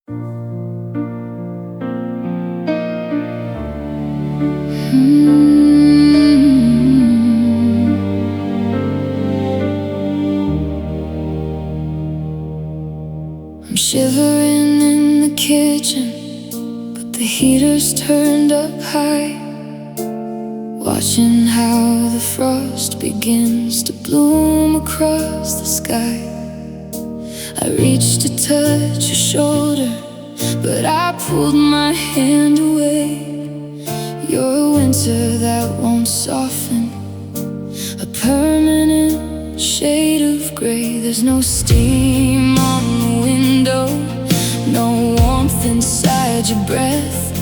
I'm shivering in the kitchen, but the heater's turned up high, watching how the frost begins to bloom across the sky. I reached to touch your shoulder, but I pulled my hand away. You're a winter that won't soften, a permanent shade of gray. There's no steam on the window, no warmth inside your breath,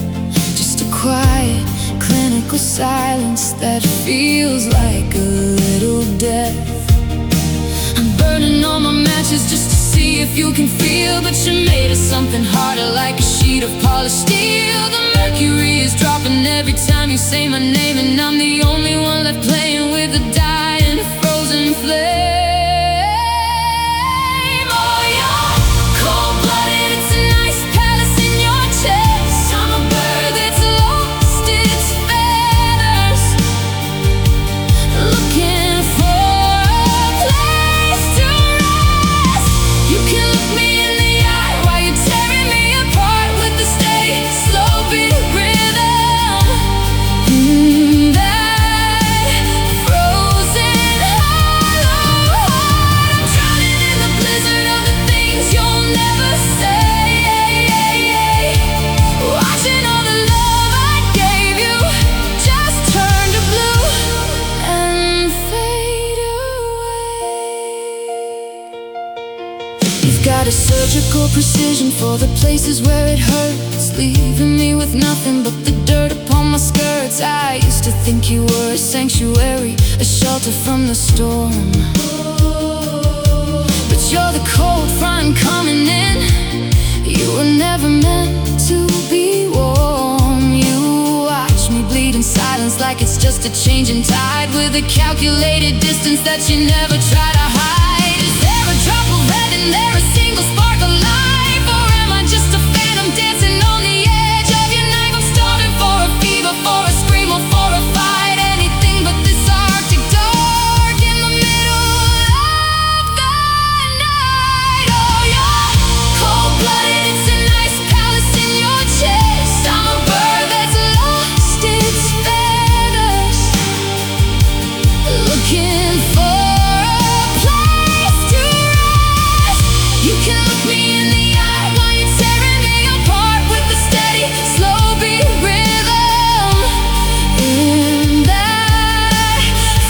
just a quiet, clinical silence that feels like a little death. I'm burning all my matches just to see if you can feel, but you're made of something harder, like a sheet of polished steel. The mercury is dropping every time you say my name, and I'm the only one left playing with a dying, frozen flame. Oh, you're cold-blooded, it's a nice palace in your chest. I'm a bird that's lost its feathers, looking for a place to rest. You can look me in the eye while you're tearing me apart with the steady, slow beat rhythm. That frozen hollow heart. I'm drowning in the blizzard of the things you'll never say. Watching all the love I gave you just turn to blue and fade away. You've got a surgical precision for the places where it hurts, leaving me with nothing but the dirt upon my skirts. I used to think you were a sanctuary, a shelter from the storm, but you're the cold front coming in. You were never meant to be warm. You watch me bleed in silence like it's just a changing tide, with a calculated distance that you never try to hide. Is there a drop of red in there, a single spark of life, or am I just a phantom dancing on the edge of your knife? I'm starving for a fever, for a scream, or for a fight, anything but this Arctic dark in the middle of the night. Oh, you're cold-blooded, it's a nice palace in your chest. I'm a bird that's lost its feathers, looking for a place to rest. You can look me in the eye while you're tearing me apart with the steady, slow beat rhythm. In that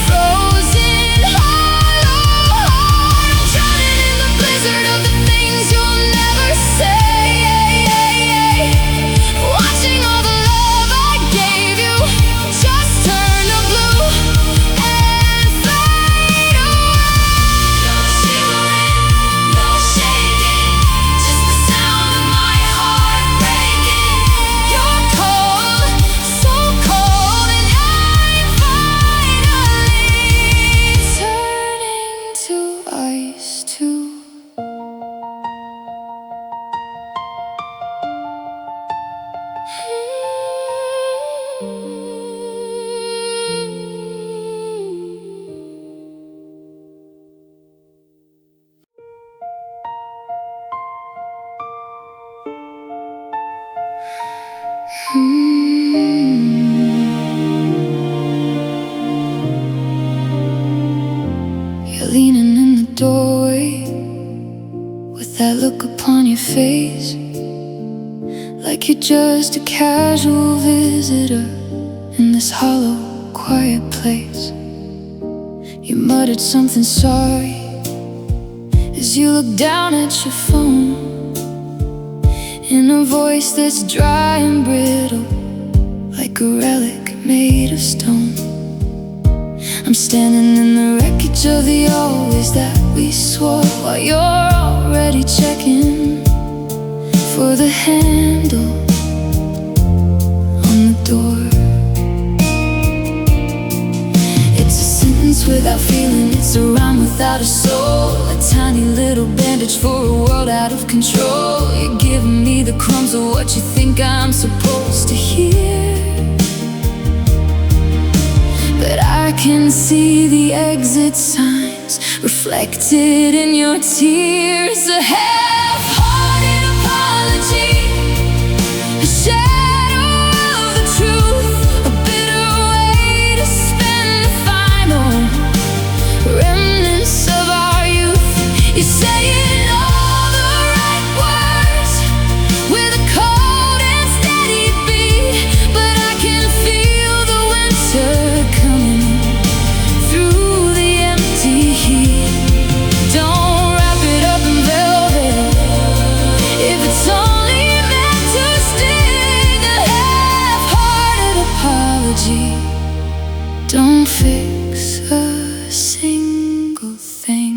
frozen hollow heart, I'm drowning in the blizzard of the things you'll never say. Watching all the love I gave you just turn to blue and fade away. No shivering, no shaking, just the sound of my heart breaking. You're cold, so cold, and I'm finally turning to ice too. You're leaning in the doorway with that look upon your face, like you're just a casual visitor in this hollow, quiet place. You muttered something sorry as you look down at your phone, in a voice that's dry and brittle, like a relic made of stone. I'm standing in the wreckage of the always that we swore, while you're already checking for the handle on the door. It's a sentence without feeling, it's a rhyme without a soul, a tiny little bandage for a world out of control. You're giving me the tones of what you think I'm supposed to hear. But I can see the exit signs reflected in your tears. A half-hearted apology, a shadow of the truth, a bitter way to spend the final remnants of our youth. You're saying all the right words with a cold and steady beat, but I can feel the winter coming through the empty heat. Don't wrap it up in velvet if it's only meant to sting. A half-hearted apology don't fix a single thing.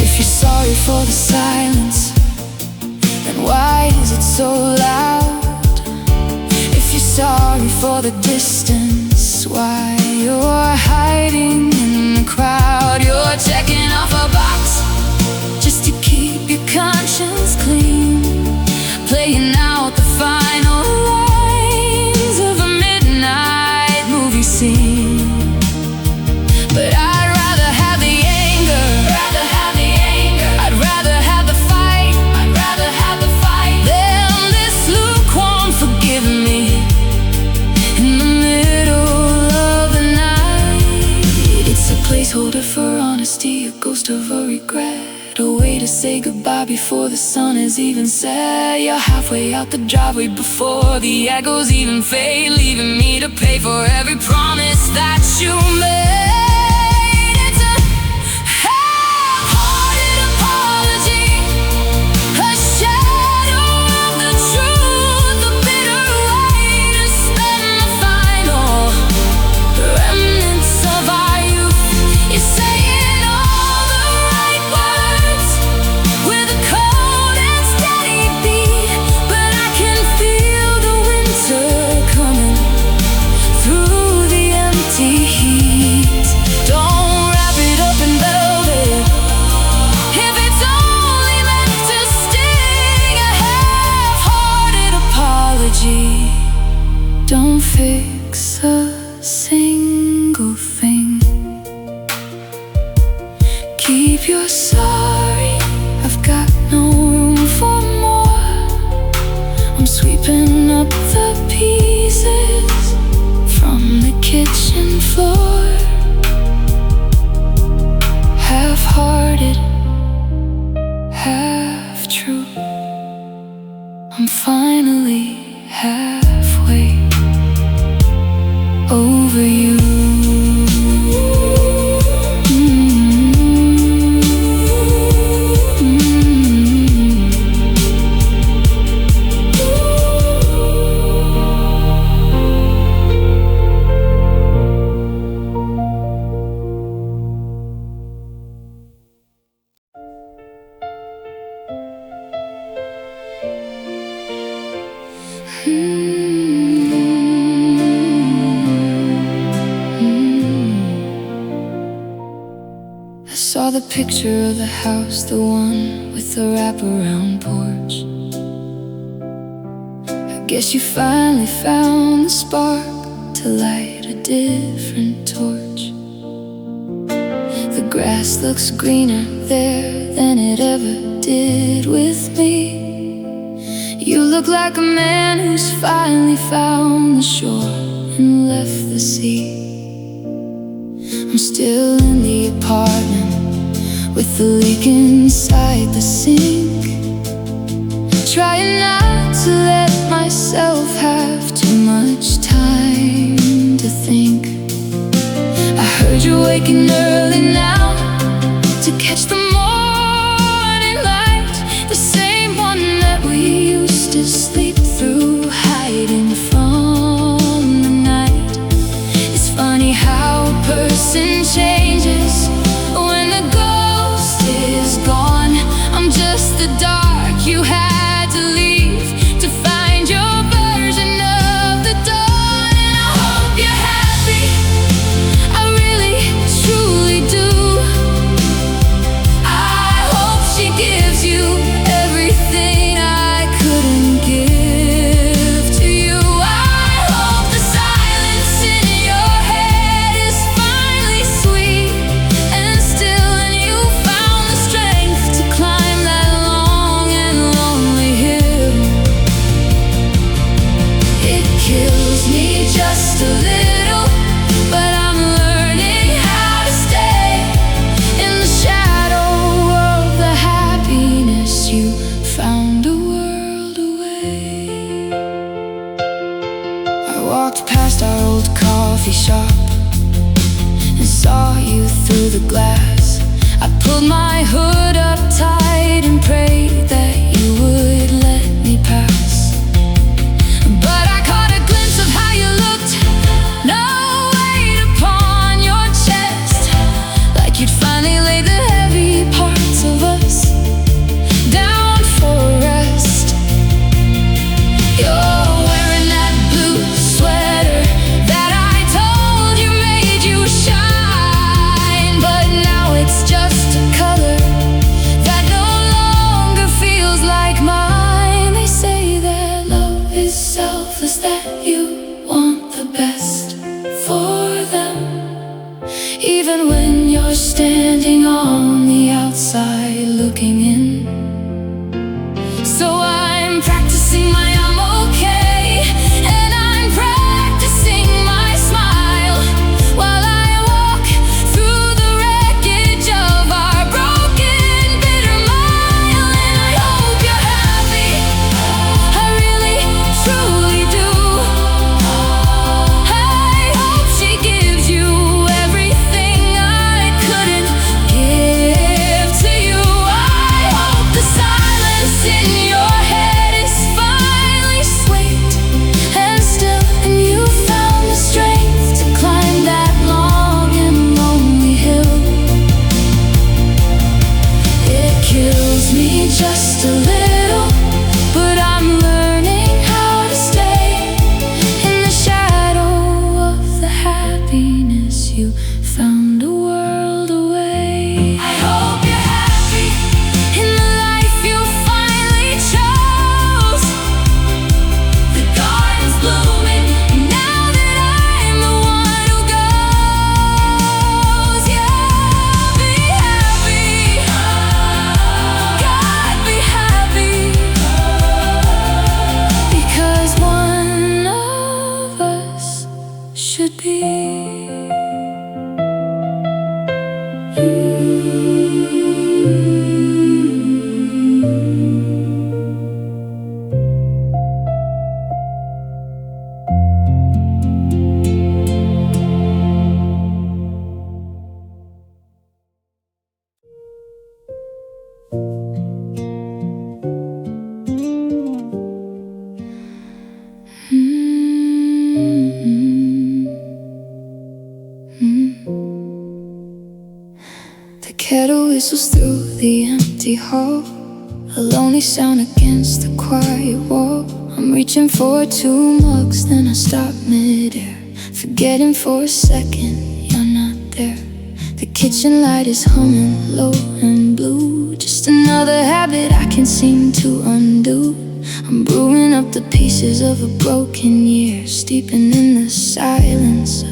If you're sorry for the silence, then why is it so loud? If you're sorry for the distance, why you're hiding in the crowd? You're checking off a box just to keep your conscience clean, playing out the final lines of a midnight movie scene. But I'd rather have the anger, I'd rather have the fight, than this lukewarm forgive me in the middle of the night. It's a placeholder for honesty, a ghost of a regret, a way to say goodbye before the sun is even set. You're halfway out the driveway before the echoes even fade, leaving me to pay for every promise that you made. It's a half-hearted apology, a shadow of the truth, a bitter way to spend the final remnants of our youth. You're saying all the right words with a cold and steady beat, but I can feel the winter coming through the empty heat. Don't wrap it up in velvet if it's only meant to sting. A half-hearted apology don't fix a single thing. Keep your sorry, I've got no room for more. I'm sweeping up the pieces from the kitchen floor. Half-hearted, half-true, I'm finally halfway over you. I saw the picture of the house, the one with the wraparound porch. I guess you finally found the spark to light a different torch. The grass looks greener there than it ever did with me. You look like a man who's finally found the shore and left the sea. I'm still in the apartment with the leak inside the sink, trying not to let myself have too much time to think. I heard you're waking early now to catch the morning light, the same one that we used to sleep through, hiding from the night. It's funny how a person changes when the ghost is gone. I'm just the dark you had to leave to find your version of the dawn. And I hope you're happy, I really truly do. I hope she gives you every the glass. I pulled my hood up tight and prayed that you would let me pass. But I caught a glimpse of how you looked. No weight upon your chest, like you'd finally laid the heavy parts of us down for rest. You're wearing that blue sweater that I told you made you shine, but now it's just a color that no longer feels like mine. They say that love is selfless, that you want the best for them, even when you're standing on the outside looking in. So I'm practicing my I'm okay, and I'm practicing my smile while I walk through the wreckage of our broken, bitter mile. And I hope you're happy, I really, truly do. I hope she gives you everything I couldn't give to you. I hope the silence in your head is finally sweet and still, and you found the strength to climb that long and lonely hill. It kills me just a little, but I'm learning how to stay in the shadow of the happiness you found a world away. I hope you're happy in the life you finally chose. The garden's blooming now that I'm the one who goes. Yeah, be happy, God, be happy, because one of us should be. The kettle whistles through the empty hall, a lonely sound against the quiet wall. I'm reaching for 2 mugs, then I stop midair, forgetting for a second you're not there. The kitchen light is humming low and blue, just another habit I can't seem to undo. I'm brewing up the pieces of a broken year, steeping in the silence of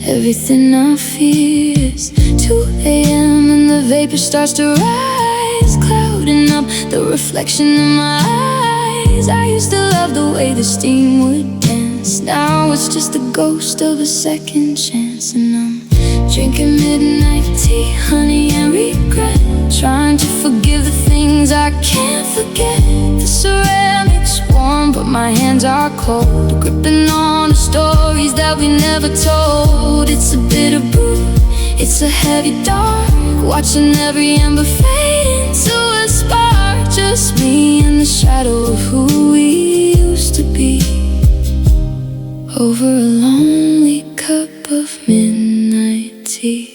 everything I fear. It's 2 a.m. and the vapor starts to rise, clouding up the reflection in my eyes. I used to love the way the steam would dance, now it's just the ghost of a second chance. And I'm drinking midnight tea, honey and regret, trying to forgive the things I can't forget. The ceramic's warm, but my hands are cold, gripping on the stories that we never told. It's a bitter brew, it's a heavy dark, watching every ember fade into a spark. Just me in the shadow of who we used to be, over a lonely cup of midnight tea.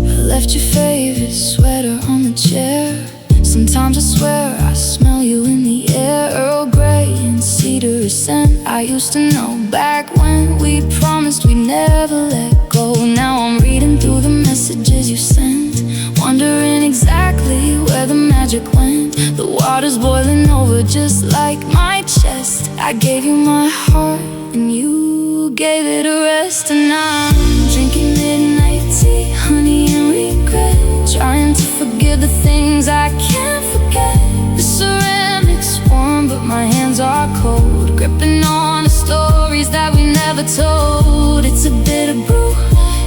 I left your favorite sweater on the chair. Sometimes I swear I smell you in the air, Earl Grey and cedar scent. I used to know back when we promised we'd never let go. Now I'm reading through the messages you sent, wondering exactly where the magic went. The water's boiling over just like my chest. I gave you my heart and you gave it a rest. And I'm drinking midnight tea, honey and regret, trying to forgive the things I can't forget. The ceramic's warm, but my hands are cold, gripping on the stories that we never told. It's a bitter brew,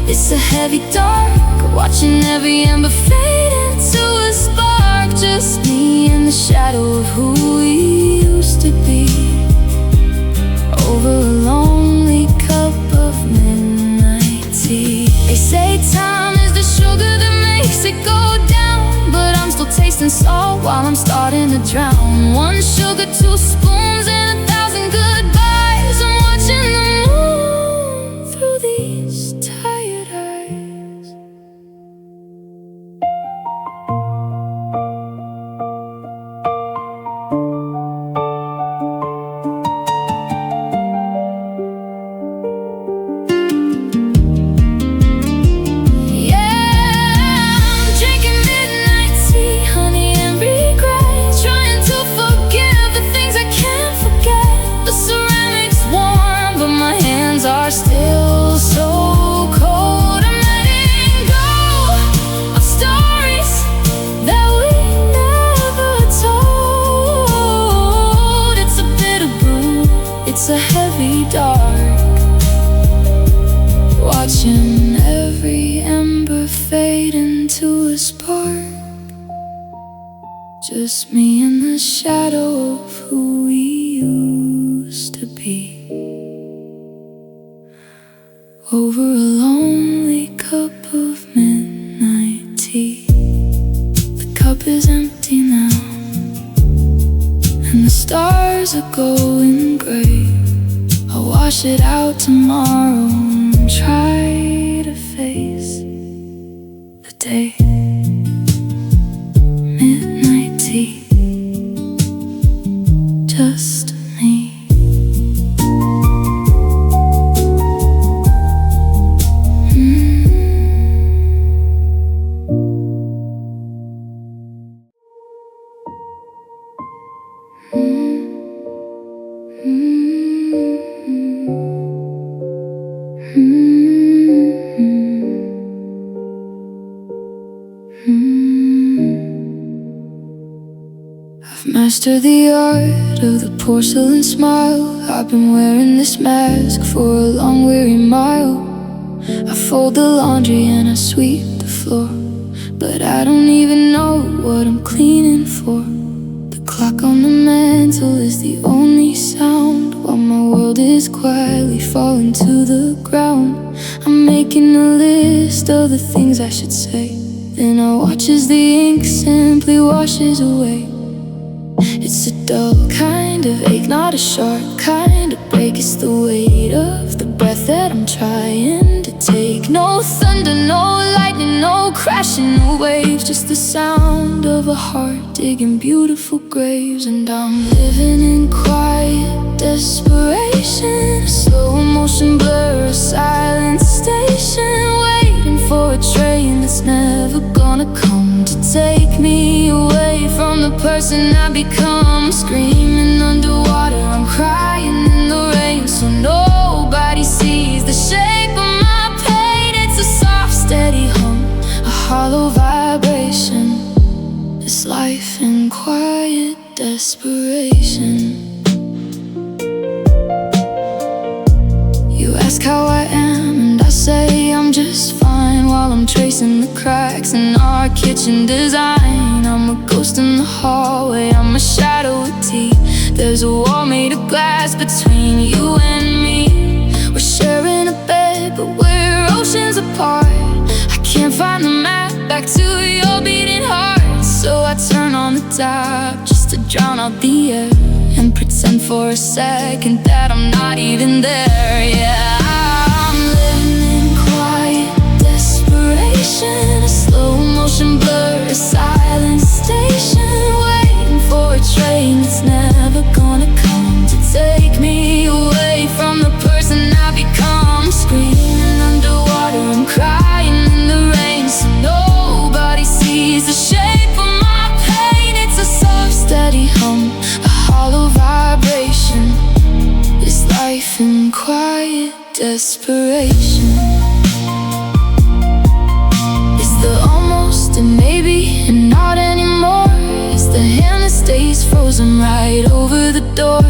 it's a heavy dark, watching every ember fade into a spark. Just me in the shadow of who we used to be, over a lonely cup of midnight tasting salt while I'm starting to drown. One sugar, 2 spoons, and 1,000 goodbyes. I'm watching the moon through these tired eyes. Still so cold. I'm letting go of stories that we never told. It's a bitter brew, it's a heavy dark, watching every ember fade into a spark. Just me in the shadow of who we used to be, over a lonely cup of midnight tea. The cup is empty now, and the stars are going gray. I'll wash it out tomorrow and try to face the day. Midnight tea, just me. I've mastered the art of the porcelain smile. I've been wearing this mask for a long weary mile. I fold the laundry and I sweep the floor, but I don't even know what I'm cleaning for. The clock on the mantle is the only sound, while my world is quietly falling to the ground. I'm making a list of the things I should say, then I watch as the ink simply washes away. It's a dull kind of ache, not a sharp kind of break. It's the weight of the breath that I'm trying to take. No thunder, no lightning, no crashing, no waves, just the sound of a heart digging beautiful graves. And I'm living in quiet desperation, a slow motion blur, a silent station, waiting for a train that's never gonna come to take me away from the person I become. Screaming underwater, I'm crying in the rain, so nobody sees the shape of my pain. It's a soft, steady hum, a hollow vibration. It's life in quiet desperation. You ask how I am, and I say I'm just fine, while I'm tracing the cracks in our kitchen design. I'm a ghost in the hallway, I'm a shadow with teeth. There's a wall made of glass between you and me. We're sharing a bed, but we're oceans apart. I can't find the map back to your beating heart, so I turn on the tap just to drown out the air, and pretend for a second that I'm not even there. Yeah, I'm living in quiet desperation, a slow motion blur, a silent station, waiting for a train that's never gonna come to take me away from the person I become. Screaming underwater, I'm crying in the rain, so nobody sees the shape of my pain. It's a soft, steady hum, a hollow vibration. It's life in quiet desperation. It's the almost and maybe and not anymore. It's the hand that stays frozen right over the door.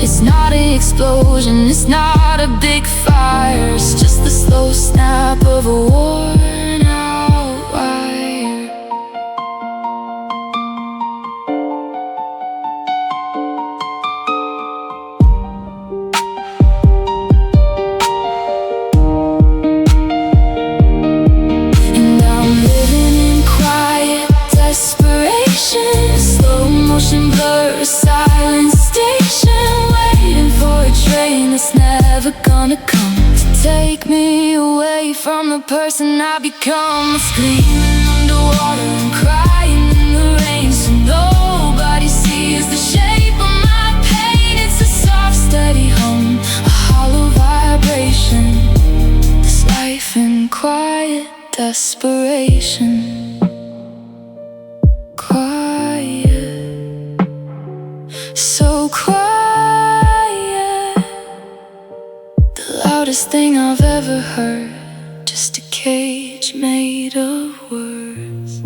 It's not an explosion, it's not a big fire, it's just the slow snap of a worn out wire. And I'm living in quiet desperation, motion blur, a silent station, waiting for a train that's never gonna come to take me away from the person I become. Screaming underwater and crying in the rain, so nobody sees the shape of my pain. It's a soft, steady hum, a hollow vibration, this life in quiet desperation. Quiet, so quiet, the loudest thing I've ever heard, just a cage made of words.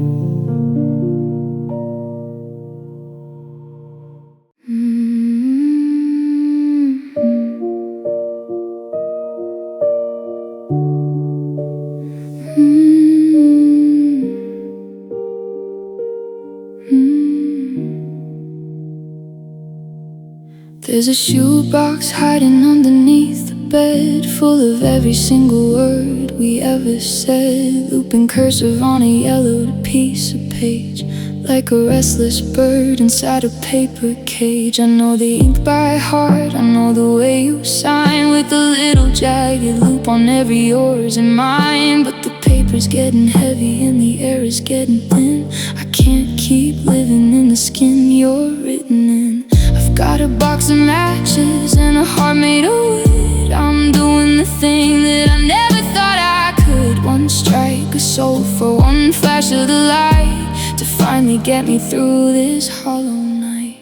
There's a shoebox hiding underneath the bed, full of every single word we ever said, looping cursive on a yellowed piece of page, like a restless bird inside a paper cage. I know the ink by heart, I know the way you sign, with a little jagged loop on every yours and mine. But the paper's getting heavy and the air is getting thin. I can't keep living in the skin you're written in. I've got a box of matches and a heart made of wood. I'm doing the thing that I never thought I could. One strike, a soul for one flash of the light, to finally get me through this hollow night.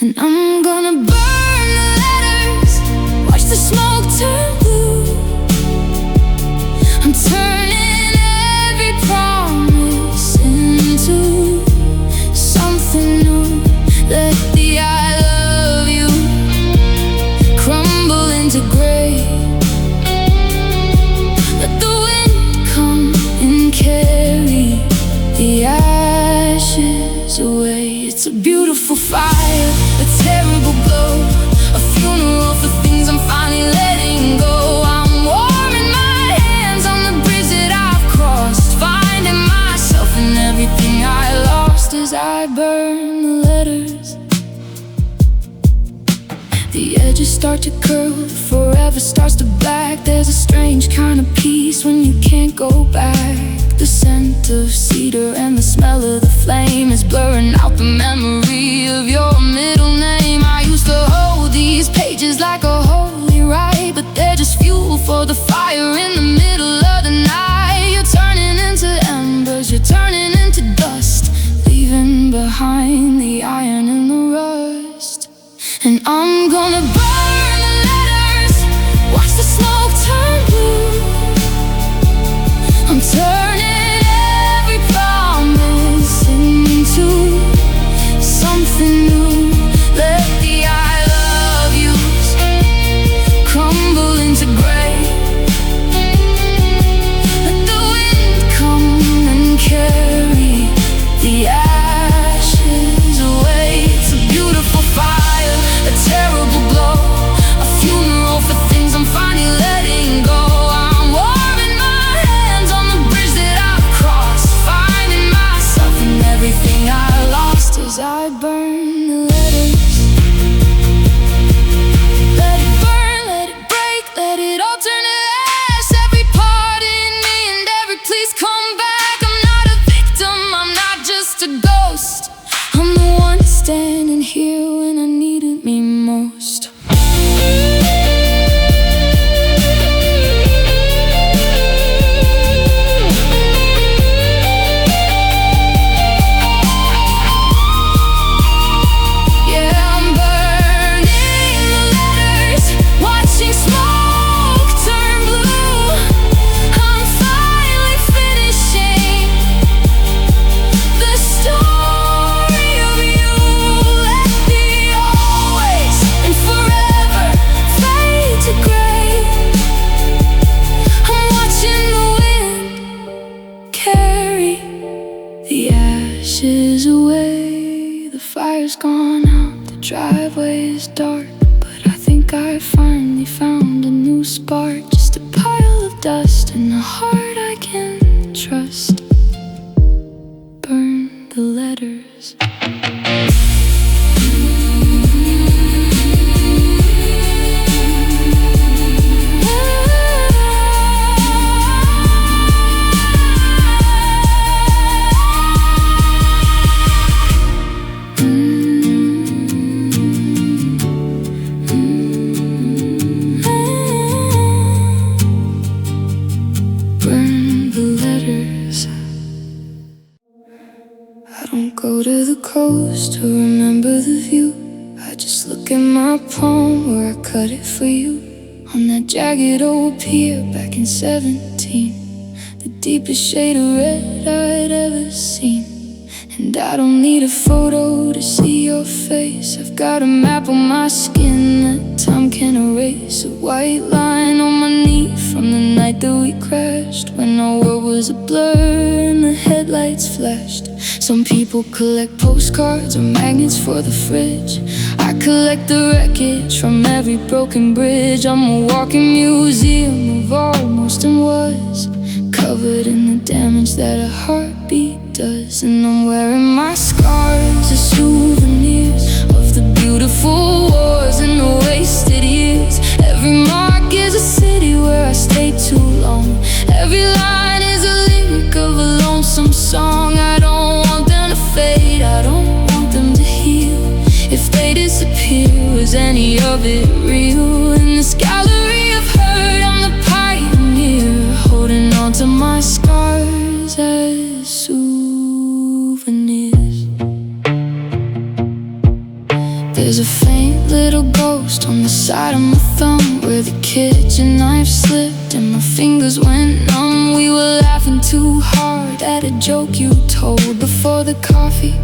And I'm gonna burn the letters, watch the smoke turn blue. I'm turning every promise into something new. Let the I love you crumble into gray. Let the wind come and carry the ashes away. It's a beautiful fire, a terrible blow, a funeral for things I'm finally letting go. I'm warming my hands on the bridge that I've crossed, finding myself in everything I lost as I burn the letters. The edges start to curl, forever starts to black. There's a strange kind of peace when you can't go back. The scent of cedar and the smell of the flame is blurring out the memory of your middle name. I used to hold these pages like a holy rite, but they're just fuel for the fire in the middle of the night. You're turning into embers, you're turning into dust, leaving behind the iron and the rust. And I'm gonna burn the letters, watch the smoke turn blue. I'm turning every promise into something new. Let the I love yous crumble into gray. Let the wind come and carry the ashes away. It's a beautiful fire, a terrible blow, a funeral for things I'm finally letting go. I'm warming my hands on the bridge that I've crossed, finding myself in everything I lost as I burn the letters. Let it burn, let it break, let it all turn to ash. Every part in me and every please come back. I'm not a victim, I'm not just a ghost. I'm the one standing here when I needed me most. Yeah, I'm burning the letters, watching smoke turn blue. I'm finally finishing the story of you. Let the always and forever fade to gray. I'm watching the wind carry the ashes away. The fire's gone out, the driveway is dark, but I think I finally found a new spark. Just a pile of dust and a heart I can trust. Burn the letters. don't go to the coast to remember the view. I just look at my palm where I cut it for you. On that jagged old pier back in 17, the deepest shade of red I'd ever seen. And I don't need a photo to see your face. I've got a map on my skin that time can erase. A white line on my knee from the night that we crashed, when our world was a blur and the headlights flashed. Some people collect postcards or magnets for the fridge. I collect the wreckage from every broken bridge. I'm a walking museum of almost and was, covered in the damage that a heartbeat does. And I'm wearing my scars as souvenirs of the beautiful wars and the wasted years. Every mark is a city where I stayed too long. Every line is a lyric of a lonesome song. I don't want them to fade, I don't want them to heal. If they disappear, was any of it real? In this gallery of hurt, I'm the pioneer, holding on to my scars as souvenirs. There's a faint little ghost on the side of my thumb, where the kitchen knife slipped and my fingers went numb. We were laughing too hard at a joke you told before the coffee,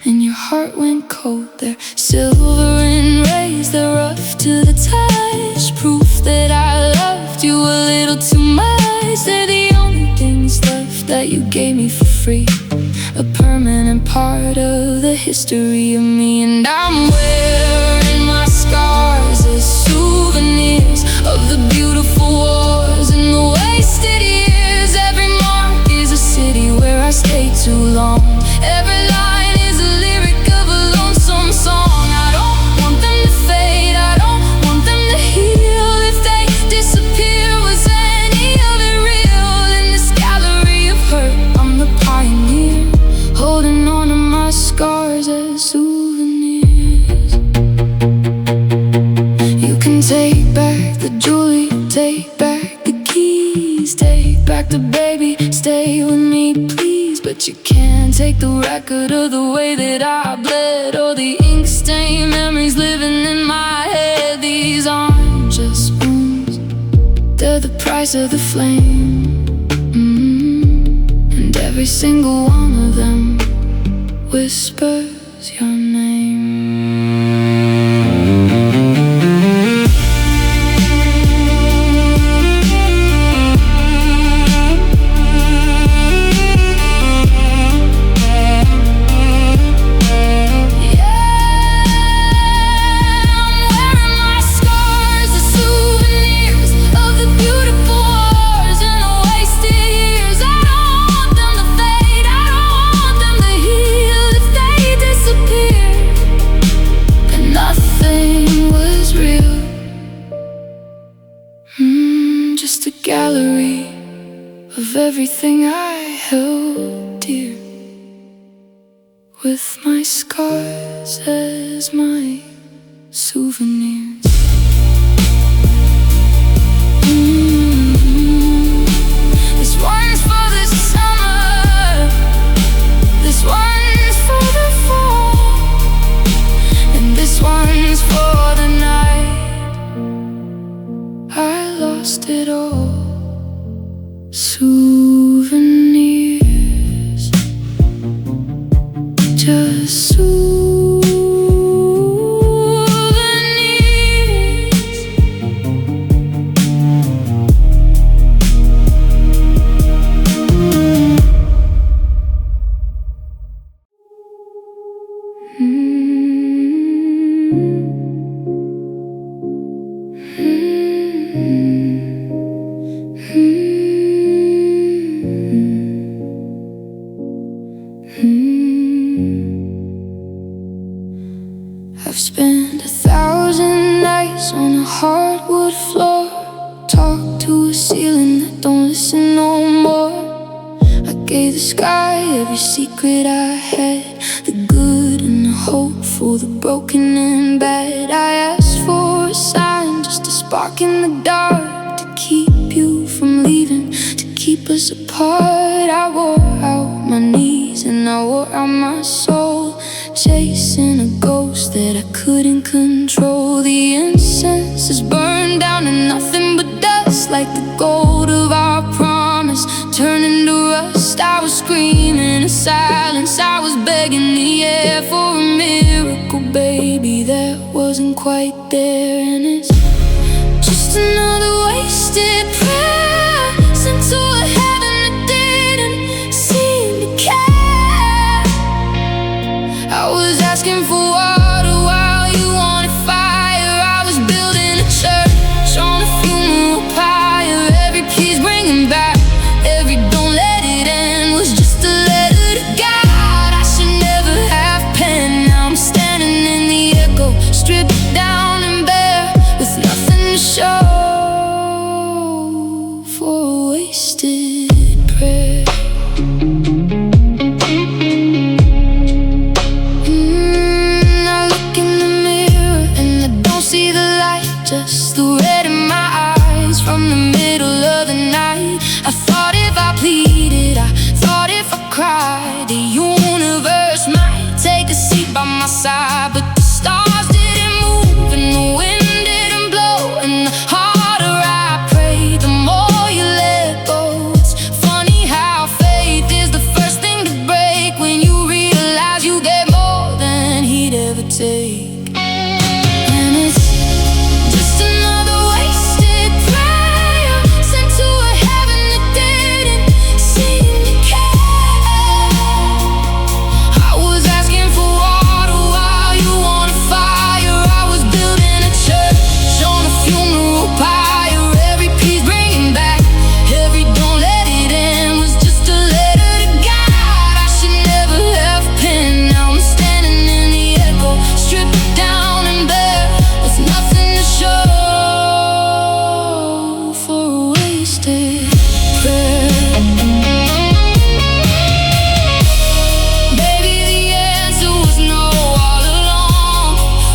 and your heart went cold. They're silver and rays, they're rough to the touch, proof that I loved you a little too much. They're the only things left that you gave me for free, a permanent part of the history of me. And I'm wearing my scars as souvenirs of the beautiful wars and the wasted years. Every mark is a city where I stayed too long. Every line is a lyric of a lonesome song. I don't want them to fade, I don't want them to heal. If they disappear, was any of it real? In this gallery of hurt, I'm the pioneer, holding on to my scars as souvenirs. You can take back the jewelry, take back the keys, take back the baby, stay with me please. But you can't take the record of the way that I bled, or the ink-stained memories living in my head. These aren't just wounds, they're the price of the flame. And every single one of them whispers your name. Just a gallery of everything I held dear, with my scars as my souvenirs. This one's for the summer, this one's for the fall, and this one's for the night I lost it all. Souvenirs, just souvenirs. I've spent 1,000 nights on a hardwood floor, talked to a ceiling that don't listen no more. I gave the sky every secret I had, the good and the hopeful, the broken and bad. I asked for a sign, just a spark in the dark, to keep you from leaving, to keep us apart. I wore out my knees days, and I wore out my soul, chasing a ghost that I couldn't control. The incense is burned down and nothing but dust, like the gold of our promise turning to rust. I was screaming in silence, I was begging the air for a miracle, baby, that wasn't quite there. And it's just another wasted prayer sent to a heaven that didn't seem to care. I was asking for water while you wanted fire. I was building a church on a funeral pyre. Every piece bringing back every don't let it end was just a letter to God. I should never have penned. Now I'm standing in the echo, stripped down and bare, with nothing to show for a wasted prayer. I look in the mirror and I don't see the light, just the red in my eyes from the middle of the night. I thought if I pleaded, I thought if I cried, the universe might take a seat by my side. But the stars didn't move and the wind didn't blow, and the harder I prayed, the more you let go. It's funny how faith is the first thing to break when you realize you get more than he'd ever take. And it's just another wasted prayer sent to a heaven that didn't seem to care. I was asking for water while you wanted fire. I was building a church on a funeral pyre. Every piece bringing back every don't let it end was just a letter to God. I should never have penned. Now I'm standing in the echo, stripped down and bare, with nothing to show for a wasted prayer. Maybe the answer was no all along.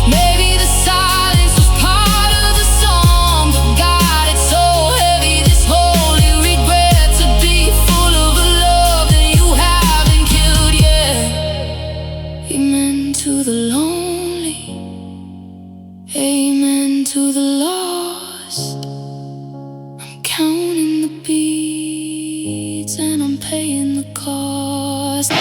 Maybe the silence was part of the song. But God, it's so heavy, this holy regret, to be full of a love that you haven't killed yet. Amen to the lonely, amen to the lost. I'm counting the beats and I'm paying the cost.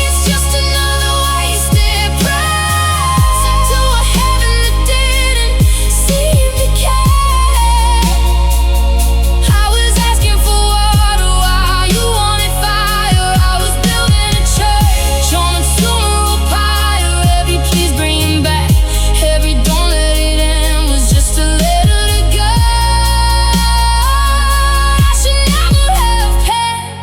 It's just another wasted prayer sent to a heaven that didn't seem to care. I was asking for water while you wanted fire. I was building a church on a funeral pyre. Every piece bringing back every don't let it end was just a letter to God. I should never have penned.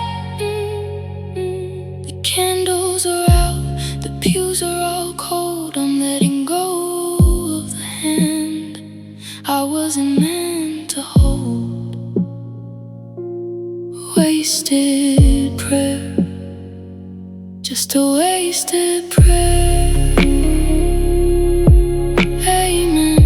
The candles are out, the pews are all cold. I'm letting go of the hand I wasn't meant to hold. Wasted prayer, just a wasted prayer. Amen.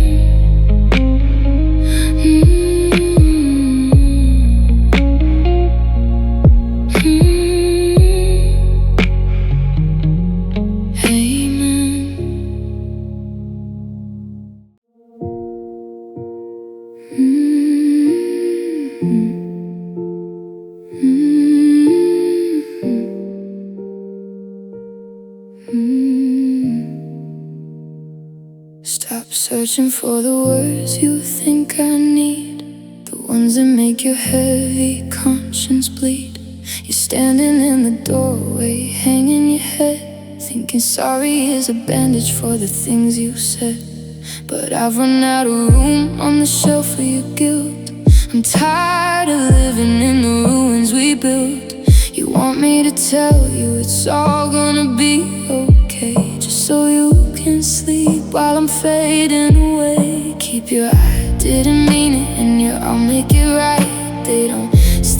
Amen. Stop searching for the words you think I need, the ones that make your heavy conscience bleed. You're standing in the doorway, hanging your head, thinking sorry is a bandage for the things you said. But I've run out of room on the shelf for your guilt. I'm tired of living in the ruins we built. You want me to tell you it's all gonna be okay, just so you can sleep while I'm fading away. Keep your I didn't mean it and your I'll make it right. They don't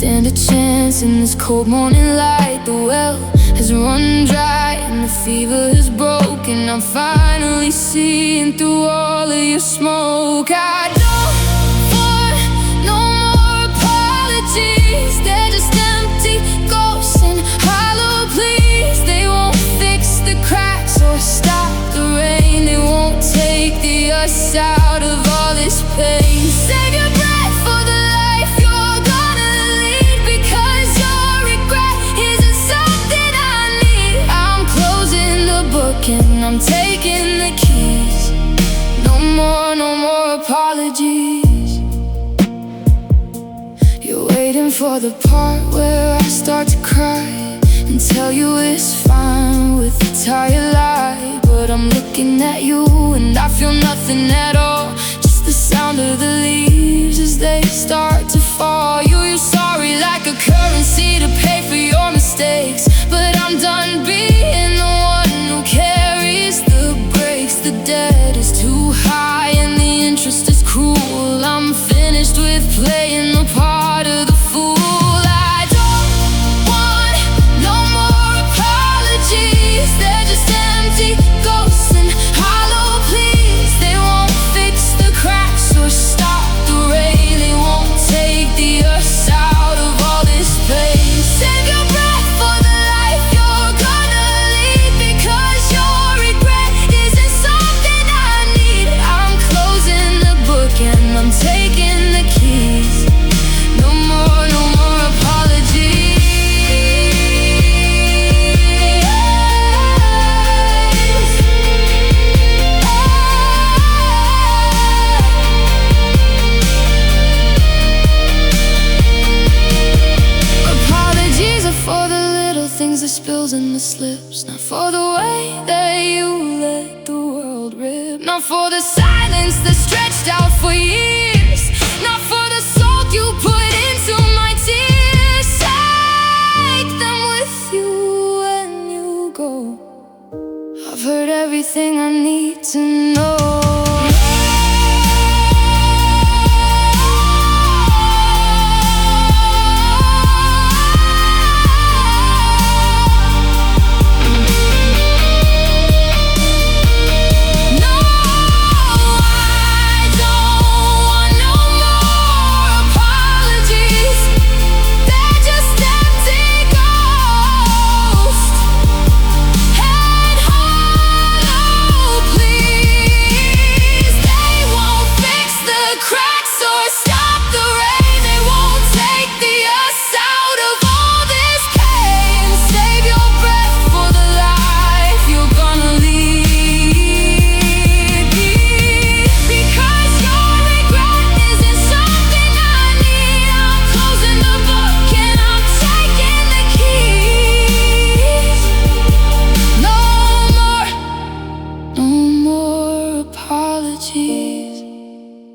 stand a chance in this cold morning light. The well has run dry and the fever is broken. I'm finally seeing through all of your smoke. I don't want no more apologies. They're just empty ghosts and hollow pleas. They won't fix the cracks or stop the rain. They won't take the us out of all this pain. Save your breath for the life you're gonna lead, because your regret isn't something I need. I'm closing the book and I'm taking the keys. No more apologies. You're waiting for the part where I start to cry and tell you it's fine with a tired lie. But I'm looking at you and I feel nothing at all, just the sound of the leaves as they start to fall. You're sorry like a currency to pay for your mistakes, but I'm done being the one who carries the breaks. The debt is too high and the interest is cruel. I'm finished with playing the part of the fool. I don't want no more apologies. They're just empty ghosts and hollow pleas. They won't fix the cracks or stop the rain. They won't take the us out of all this pain. Save your breath for the life you're gonna lead, because your regret isn't something I need. I'm closing the book and I'm taking the keys. No more apologies. Apologies are for the little things, the spills and the slips, not for the way that you let the world rip, not for the silence that stretched out for years, not for the salt you put into my tears. Take them with you when you go. I've heard everything I need to know.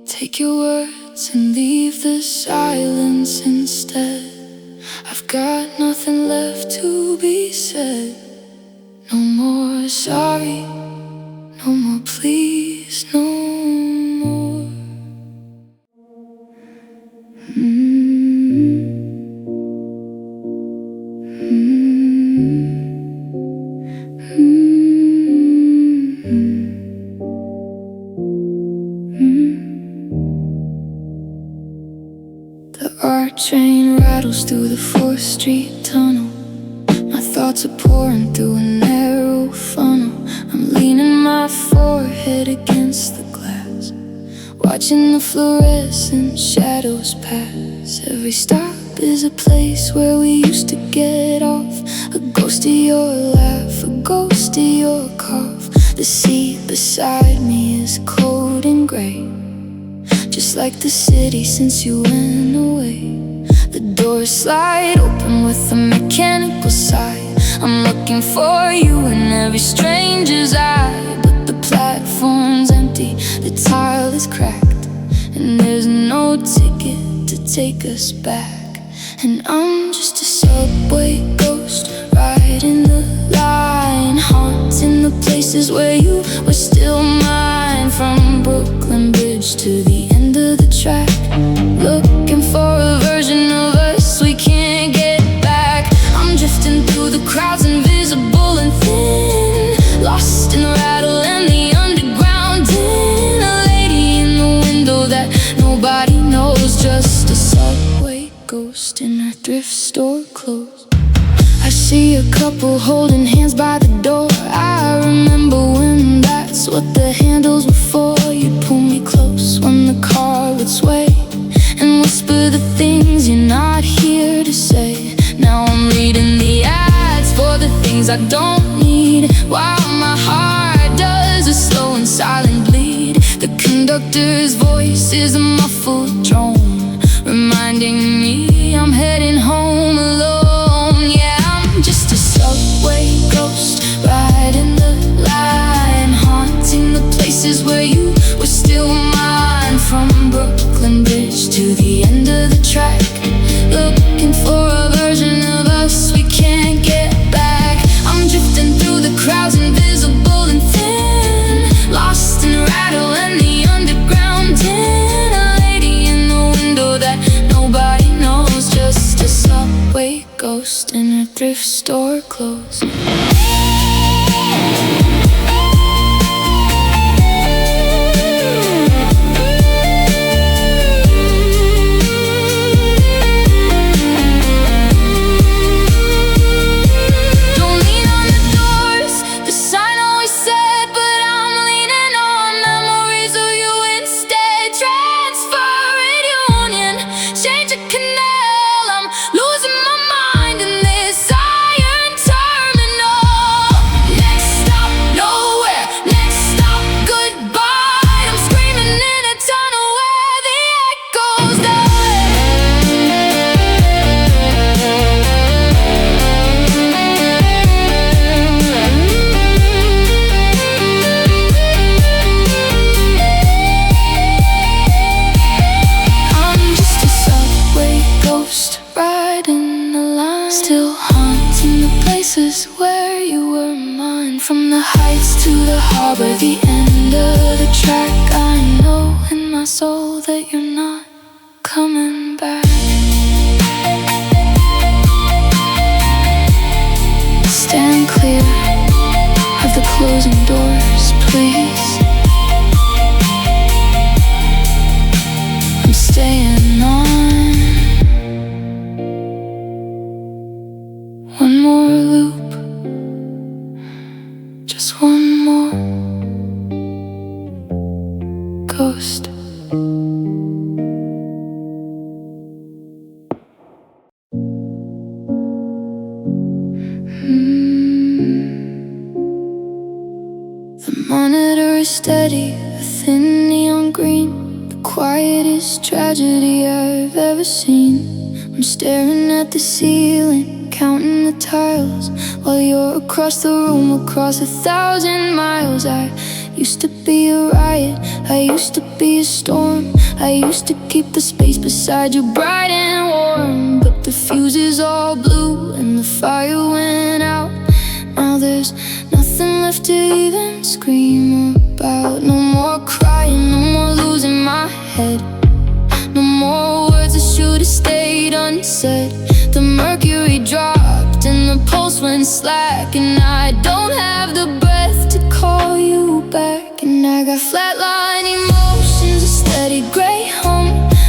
Take your words and leave the silence instead. I've got nothing left to be said. No more sorry, no more please, no more. Our train rattles through the 4th Street tunnel. My thoughts are pouring through a narrow funnel. I'm leaning my forehead against the glass, watching the fluorescent shadows pass. Every stop is a place where we used to get off. A ghost of your laugh, a ghost of your cough. The seat beside me is cold and gray, just like the city since you went away. The doors slide open with a mechanical sigh. I'm looking for you in every stranger's eye, but the platform's empty, the tile is cracked, and there's no ticket to take us back. And I'm just a subway ghost, riding the line, haunting the places where you were still mine. From Brooklyn Bridge to the end of the track, looking for a version of us we see a couple holding hands by the door. I remember when that's what the handles were for. You'd pull me close when the car would sway and whisper the things you're not here to say. Now I'm reading the ads for the things I don't need, while my heart does a slow and silent bleed. The conductor's voice is a muffled drone, reminding me I'm heading home alone. Yeah, I'm just a subway ghost, riding the line, haunting the places where you were still mine. From Brooklyn Bridge to the end of the track, looking for a version of us we can't get back. I'm drifting through the crowds, invisible and thin, lost in the rattle and the underground din. A lady in the window that nobody knows, just a subway ghost in a thrift store clothes. Still haunting the places where you were mine. From the heights to the harbor, the end of the track. I know in my soul that you're not coming back. Stand clear of the closing doors, please. I'm staying on. One more loop, just one more ghost. The monitor is steady, a thin neon green, the quietest tragedy I've ever seen. I'm staring at the ceiling, counting the tiles, while you're across the room, across 1,000 miles. I used to be a riot, I used to be a storm, I used to keep the space beside you bright and warm. But the fuse is all blue and the fire went out. Now there's nothing left to even scream about. No more crying, no more losing my head, no more words that should have stayed unsaid. The mercury dropped and the pulse went slack, and I don't have the breath to call you back. And I got flatline emotions, a steady gray hum.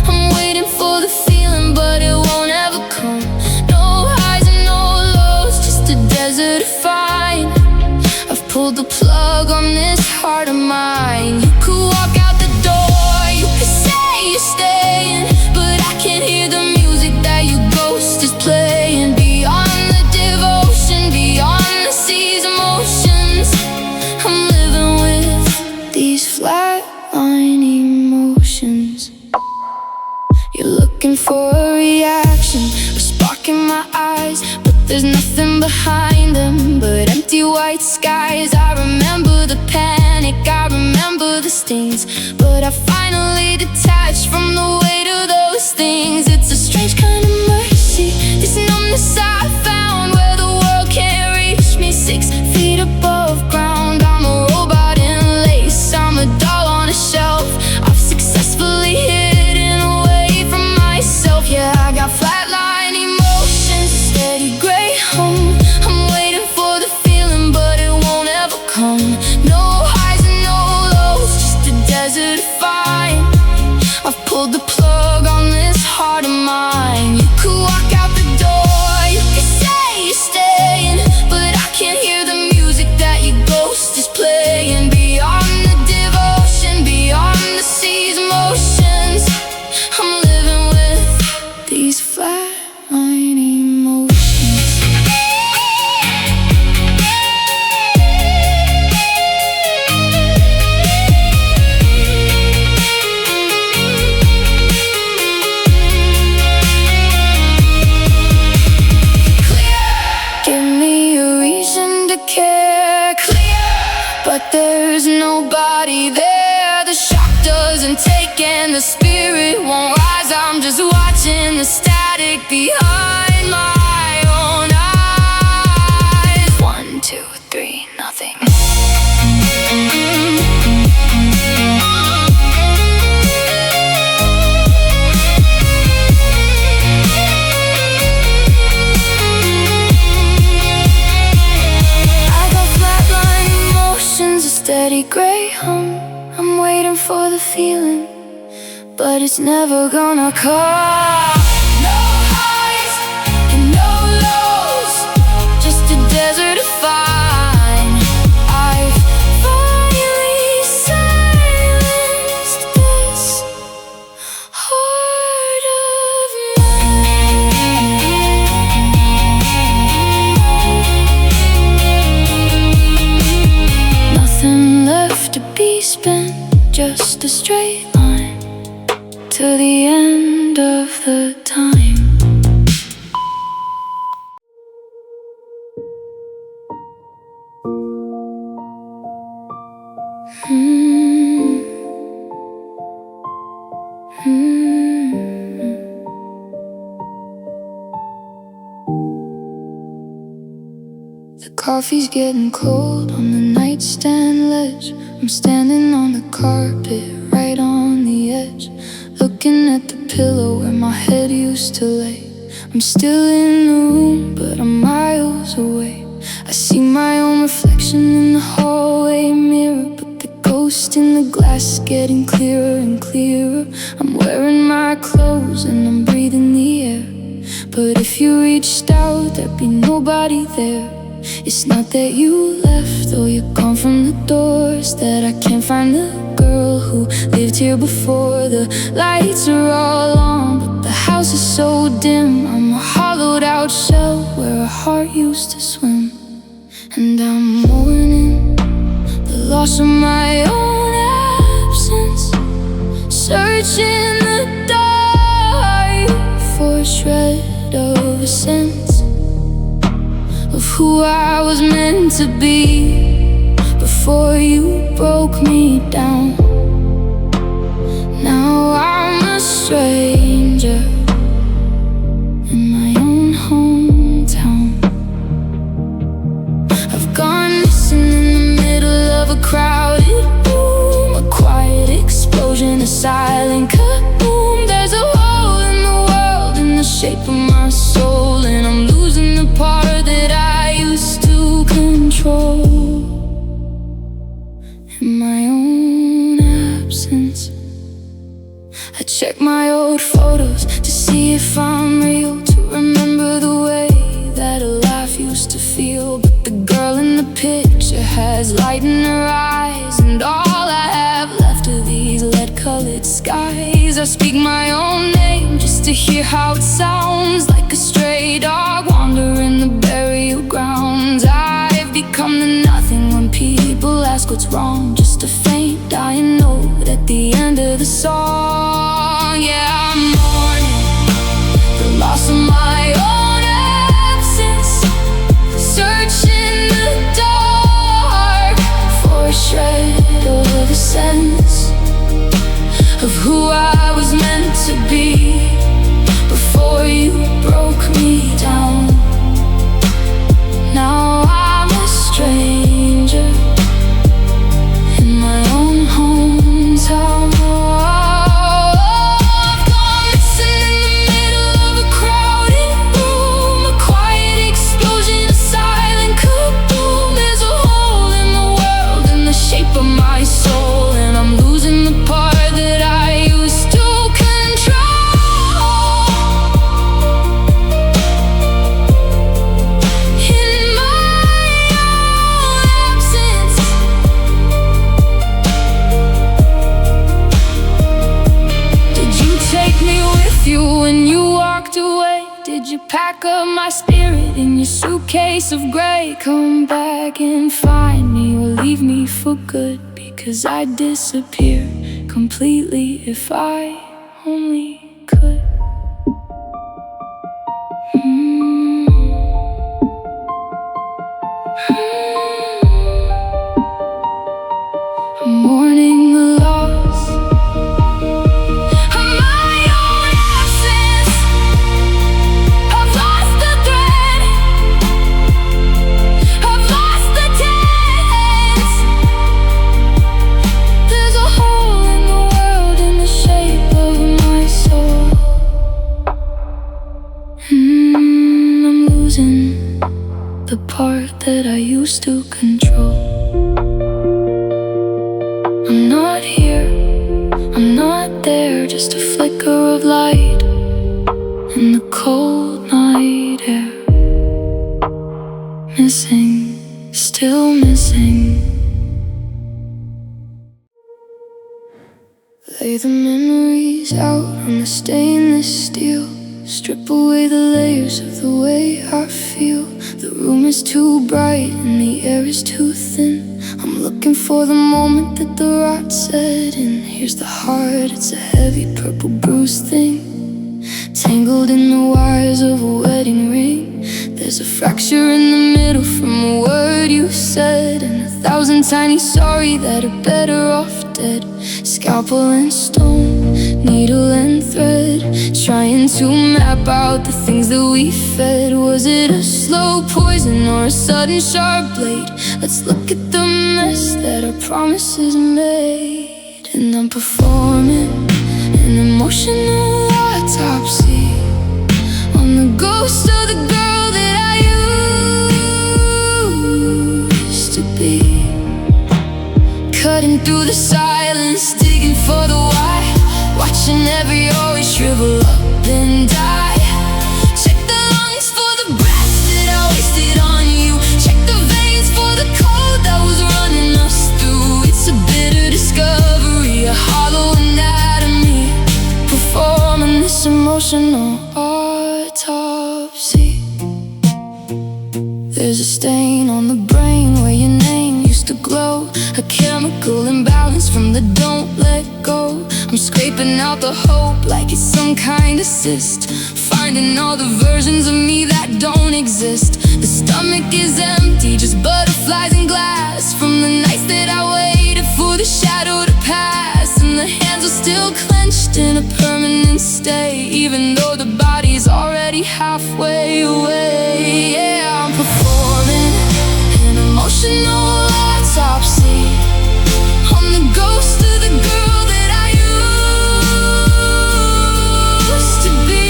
I'm waiting for the feeling, but it won't ever come. No highs and no lows, just a desert to find. I've pulled the plug on this heart of mine. You could walk out the door, you could say you're staying, but I can't hear the music that your ghost is playing. Beyond the devotion, beyond the seas emotions, I'm living with these flatline emotions. You're looking for a reaction, a spark in my eyes, but there's nothing behind them but empty white skies. I remember the panic, I remember the stings, but I finally detached from the weight of those things. It's a strange kind of mercy, this numbness I found, where the world can't reach me 6 feet above ground. I'm a robot in lace, I'm a doll on a shelf. I've successfully hidden away from myself. Yeah, I got flatline emotions, a steady gray home. I'm waiting for the feeling, but it won't ever come. No highs and no lows, just a desert fire. but there's nobody there. The shock doesn't take and the spirit won't rise. I'm just watching the static behind my own eyes. 1, 2, 3, nothing. Steady gray hum, I'm waiting for the feeling, but it's never gonna come. No highs and no lows, just a desert of fine. I've finally silenced this heart of mine. Nothing left to be spent, just a straight line to the end of the time. The coffee's getting cold on the nightstand ledge. I'm standing on the carpet, right on the edge, looking at the pillow where my head used to lay. I'm still in the room, but I'm miles away. I see my own reflection in the hallway mirror, but the ghost in the glass is getting clearer and clearer. I'm wearing my clothes and I'm breathing the air, but if you reached out, there'd be nobody there. It's not that you left or you're gone from the doors, that I can't find the girl who lived here before. The lights are all on, but the house is so dim. I'm a hollowed out shell where a heart used to swim. And I'm mourning the loss of my own absence, searching the dark for a shred of a sense of who I was meant to be before you broke me down. Now I'm a stranger in my own hometown. I've gone missing in the middle of a crowded room, a quiet explosion, a silent kaboom. There's a hole in the world in the shape of my soul, and I'm losing the part that I used to control. In my own absence, I check my old photos to see if I'm real, to remember the way that a laugh used to feel. But the girl in the picture has light in her eyes, and all I have left are these lead-colored skies. I speak my own name just to hear how it sounds, like a stray dog wandering the burial grounds. I've become the nothing when people ask what's wrong, just a faint dying note at the end of the song. Yeah, I'm mourning the loss of my own absence, searching the dark for a shred of a sense of who I was meant to be before you broke me down. Now I'm a stranger in my own hometown. I've gone missing in the middle of a crowded room, a quiet explosion, a silent kaboom. There's a hole in the world in the shape of my soul, and I'm losing the part that I used to control. In my own absence, did you take me with you when you walked away? Did you pack up my spirit in your suitcase of gray? Come back and find me or leave me for good, because I'd disappear completely if I only could. mourning the loss of my own absence. I've lost the thread, I've lost the dance. There's a hole in the world in the shape of my soul. I'm losing the part that I used to control. I'm not here, I'm not there, just a flicker of light in the cold night air. Missing, still missing. Lay the memories out on the stainless steel. Strip away the layers of the way I feel. The room is too bright and the air is too thin. I'm looking for the moment that the rot set in. Here's the heart, it's a heavy purple bruised thing, tangled in the wires of a wedding ring. There's a fracture in the middle from a word you said, and 1,000 tiny sorry that are better off dead. Scalpel and stone, needle and thread, trying to map out the things that we fed. Was it a slow poison or a sudden sharp blade? Let's look at the mess that our promises made. And I'm performing an emotional autopsy on the ghost of the girl that I used to be. Cutting through the silence, digging for the why, watching every always shrivel up and die. Check the lungs for the breath that I wasted on you. Check the veins for the cold that was running us through. It's a bitter discovery, a hollow anatomy, performing this emotional autopsy. There's a stain on the brain where your name used to glow, a chemical imbalance from the don't let go. I'm scraping out the hope like it's some kind of cyst, finding all the versions of me that don't exist. The stomach is empty, just butterflies and glass from the nights that I waited for the shadow to pass. And the hands are still clenched in a permanent stay, even though the body's already halfway away. Yeah, I'm performing an emotional autopsy on the ghost of the girl that I used to be.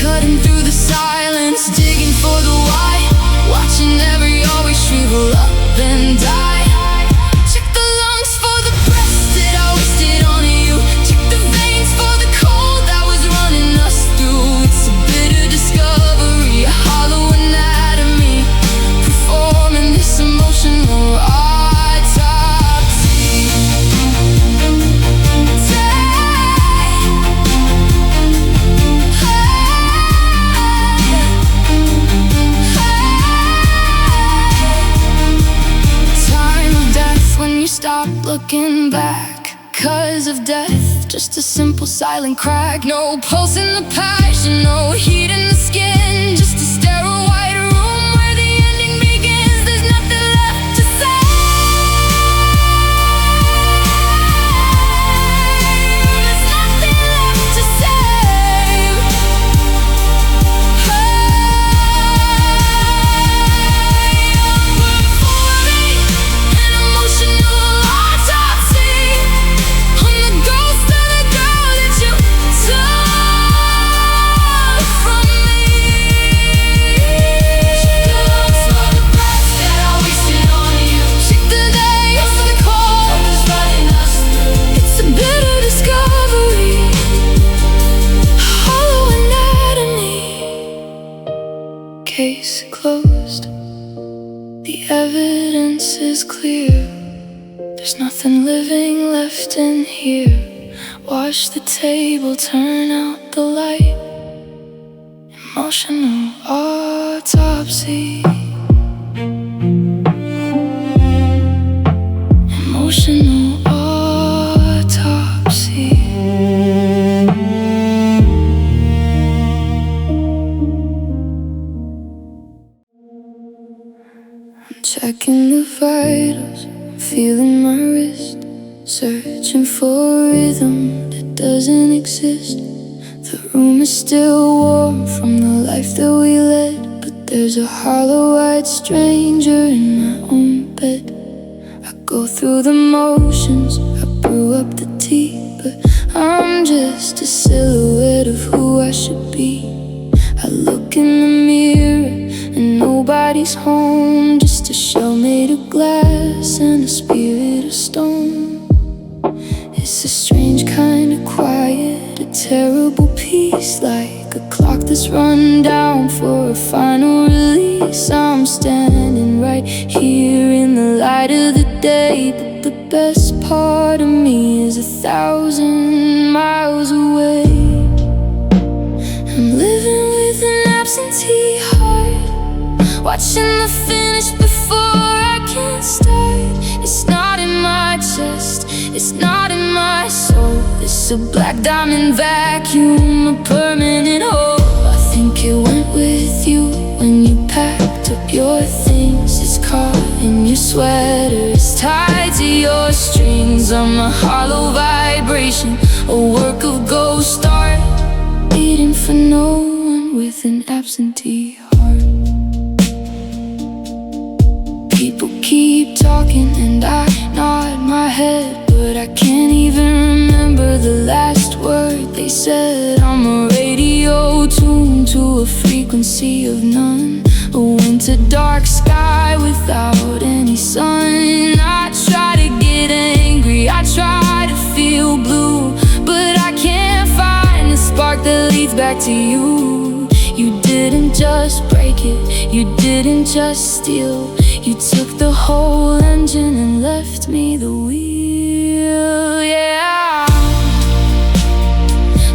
Cutting through the silence, digging for the why, watching every always shrivel up and die. Check the lungs for the breath that I wasted on you. Check the veins for the cold that was running us through. It's a bitter discovery, a hollow anatomy, performing this emotional autopsy. Time of death, when you stop looking back. Cause of death, just a simple silent crack. No pulse in the passion, no heat in the skin, just a sterile white room where the ending begins. There's nothing left to say. There's nothing left to say. I'm performing an emotional autopsy on the ghost of the girl that you took from me. Check the lungs for the breath that I wasted on you. Check the days for the cold that was running us through. It's a bitter discovery, hollow anatomy. Case closed, the evidence is clear. There's nothing living left in here. Wash the table, turn out the light. Emotional autopsy. Emotional autopsy. I'm checking the vitals, feeling my wrist, searching for a rhythm that doesn't exist. The room is still warm from the life that we led, but there's a hollow-eyed stranger in my own bed. I go through the motions, I brew up the tea, but I'm just a silhouette of who I should be. I look in the mirror and nobody's home, just a shell made of glass and a spirit of stone. It's a strange kind of quiet, a terrible peace, like a clock that's run down for a final release. I'm standing right here in the light of the day, but the best part of me is 1,000 miles away. I'm living with an absentee heart, watching the finish before I can start. It's not in my chest, it's not in my soul. It's a black diamond vacuum, a permanent hole. I think it went with you when you packed up your things. It's caught in your sweater, it's tied to your strings. I'm a hollow vibration, a work of ghost art, beating for no one with an absentee heart. People keep talking and I nod my head, but I can't even remember the last word they said. I'm a radio tuned to a frequency of none, a winter dark sky without any sun. I try to get angry, I try to feel blue, but I can't find the spark that leads back to you. You didn't just break it, you didn't just steal. You took the whole engine and left me the wheel. Yeah,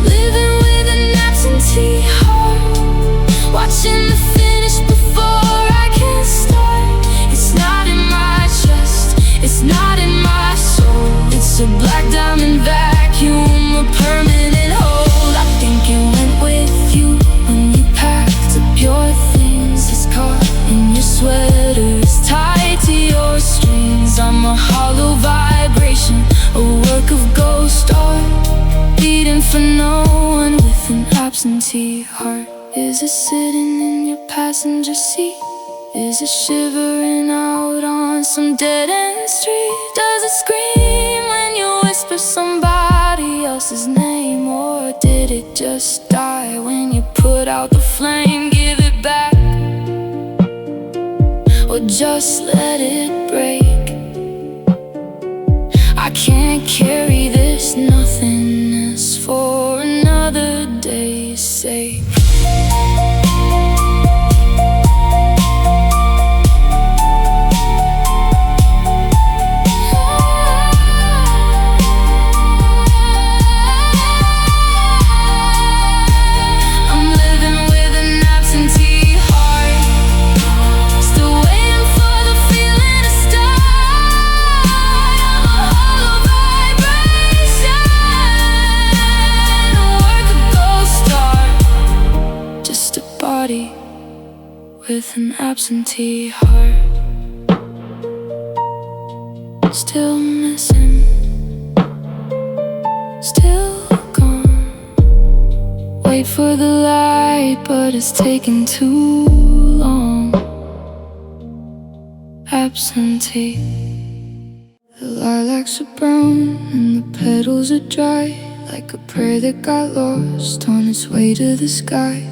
living with an absentee heart, watching the finish before I can start. It's not in my chest, it's not in my soul. It's a black diamond vacuum, a permanent hold. I think it went with you when you packed up your things. It's caught in your sweater, it's tied to your strings. I'm a hollow vibration, a work of ghost art, beating for no one with an absentee heart. Is it sitting in your passenger seat? Is it shivering out on some dead-end street? Does it scream when you whisper somebody else's name? Or did it just die when you put out the flame? Give it back, or just let it break. I can't carry this nothingness for another day's sake. With an absentee heart, still missing, still gone. Wait for the light, but it's taking too long. Absentee. The lilacs are brown and the petals are dry, like a prayer that got lost on its way to the sky.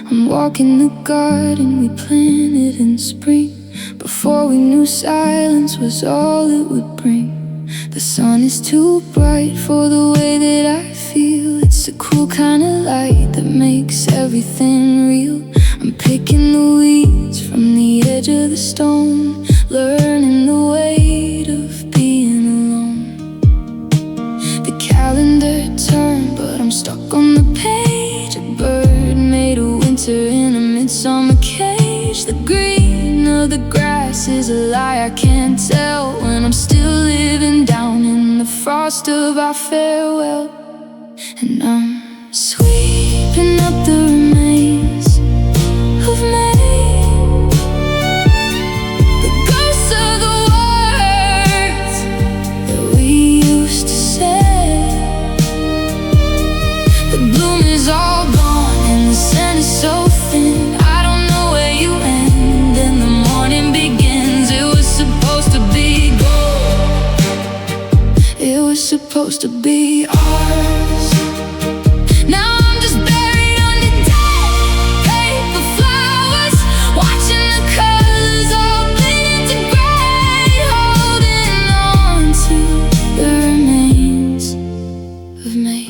I'm walking the garden we planted in spring, before we knew silence was all it would bring. The sun is too bright for the way that I feel. It's a cool kind of light that makes everything real. I'm picking the weeds from the edge of the stone, learning the weight of being alone. The calendar turned, but I'm stuck on the page. A bird made a winter in a midsummer cage. The green of the grass is a lie I can't tell when I'm still living down in the frost of our farewell. And I'm sweeping up the remains of May, the ghosts of the war supposed to be ours. Now I'm just buried under dead paper flowers, watching the colors all bleed into gray, holding on to the remains of me.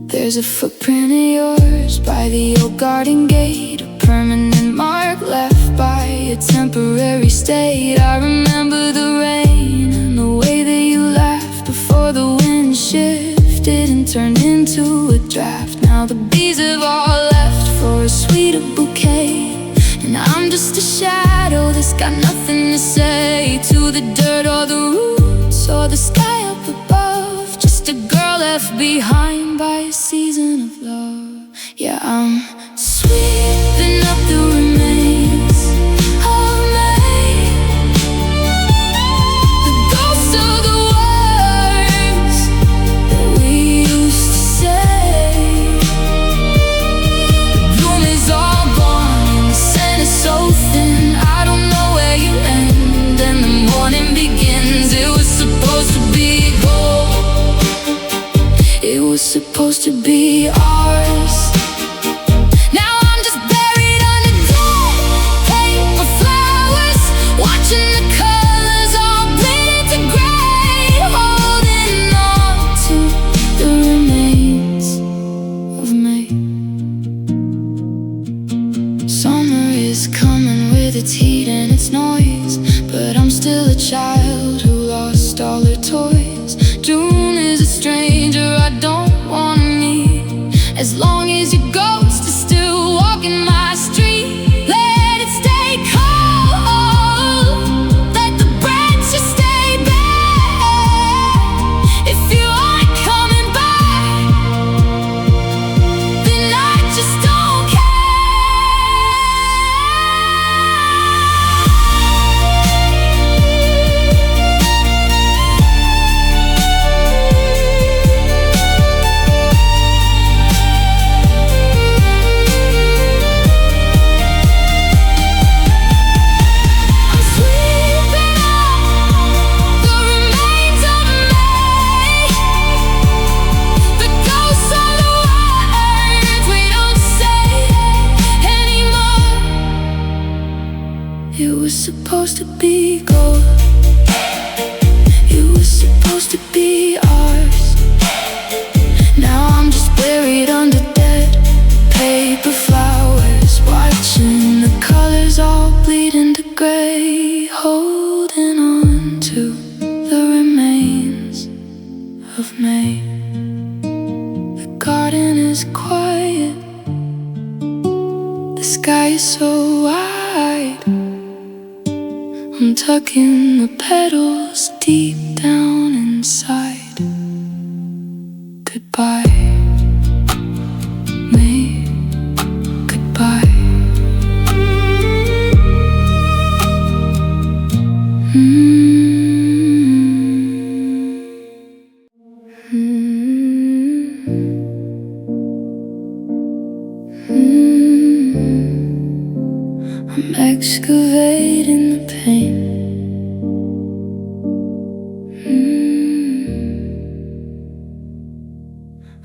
There's a footprint of yours by the old garden gate, a permanent mark left by a temporary state. I remember the rain and the way that you laughed before the wind shifted and turned into a draft. Now the bees have all left for a sweeter bouquet, and I'm just a shadow that's got nothing to say to the dirt or the roots or the sky up above. Just a girl left behind by a season of love. Yeah, I'm sweeping up the remains of me, the ghosts of the words that we used to say. The bloom is all gone and the scent is so thin, I don't know where you end and the morning begins. It was supposed to be gold, it was supposed to be ours. Now I'm just buried under dead paper flowers, watching the colors all bleed into gray, holding on to the remains of me. Summer is coming with its heat and its noise, but I'm still a child who lost all her toys. June is a stranger I don't wanna meet, as long as your ghost is still walking my street. Let it stay cold, let the branch just stay bare. If you aren't coming back, then I just don't care. It was supposed to be gold, it was supposed to be ours. Now I'm just buried under dead paper flowers, watching the colors all bleed into gray, holding on to the remains of me. The garden is quiet, the sky is so wide. I'm tucking the petals deep down inside. Goodbye, me, goodbye. I'm excavating the pain.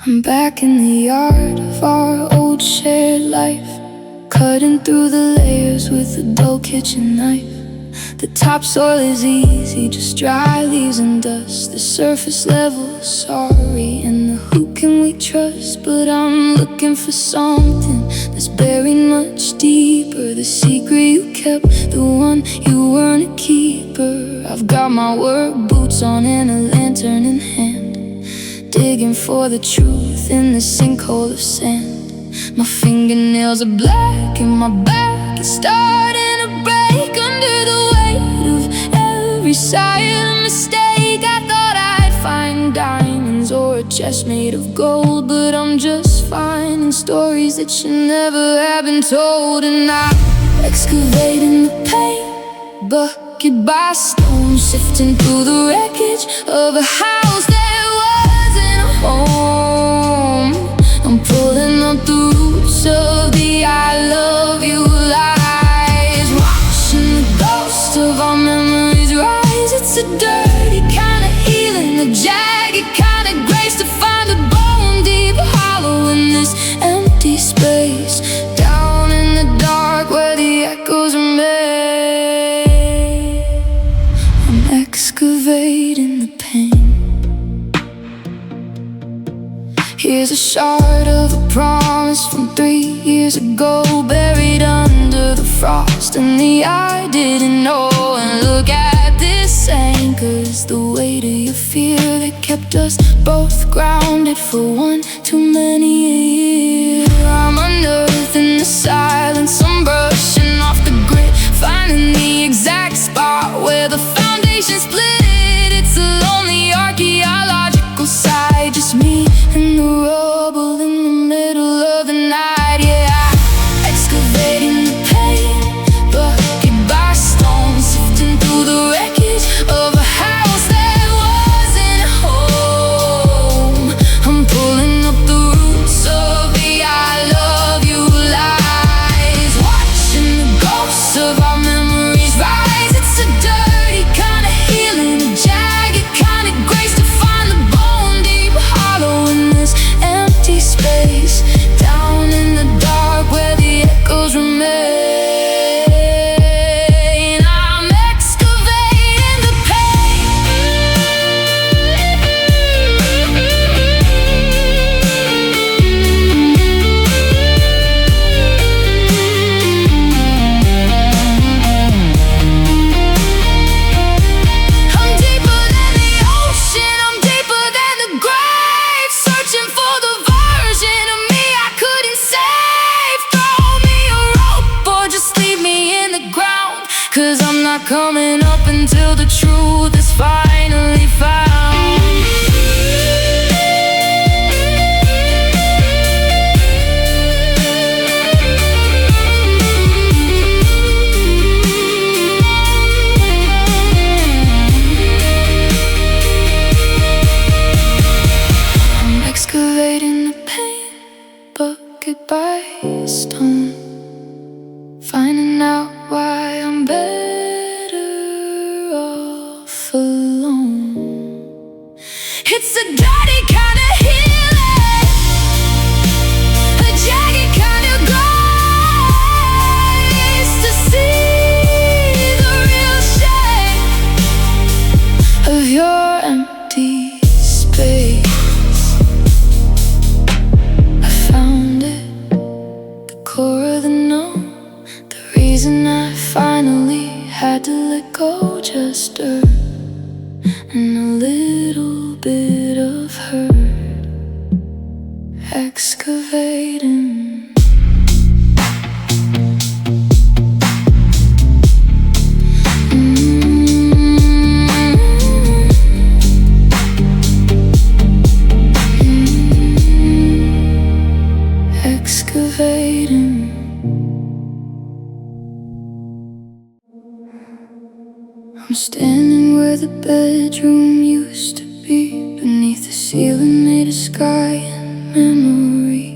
I'm back in the yard of our old shared life, cutting through the layers with a dull kitchen knife. The topsoil is easy, just dry leaves and dust. The surface level is sorry, and the who can we trust? But I'm looking for something that's buried much deeper. The secret you kept, the one you weren't a keeper. I've got my work boots on and a lantern in hand, digging for the truth in the sinkhole of sand. My fingernails are black and my back is starting to break under the weight of every silent mistake. I thought I'd find diamonds or a chest made of gold, but I'm just finding stories that should never have been told. And I'm excavating the pain, bucket by stone, sifting through the wreckage of a house that wasn't a home. I'm pulling up the roots of the I love you lies, watching the ghosts of our memories rise. It's a dirty kind of healing Here's a shard of a promise from 3 years ago, buried under the frost, and the I didn't know. And look at this anchor, it's the weight of your fear that kept us both grounded for one too many a year. I'm unearthed in the silence, I'm brushing off the grit, finding the exact spot where the foundation split. It's a lonely archaeological site, just me and the rubble in the middle of the night. Yeah, excavating the pain, bucket by stone, sifting through the wreckage of a house that wasn't home. I'm pulling up the roots of the I love you lies, watching the ghosts of our memories rise. It's a dirty kind of healing, a jagged kind of grace to find the bone deep hollow in this empty space, down in the dark where the echoes remain. I'm excavating the pain. I'm deeper than the ocean, I'm deeper than the grave, searching for the version of me I couldn't save. Throw me a rope or just leave me in the ground, 'cause I'm not coming up until the truth is finally found. I'm excavating the pain, bucket by stone, finding out why I'm better off alone. It's a dirty kind of healing, a jagged kind of grace to see the real shape of your empty space. I found it, the core of the no, the reason I finally had to let go. Just her and a little bit of her, excavating. Excavating. I'm standing where the bedroom used to be, beneath the ceiling made of sky and memory.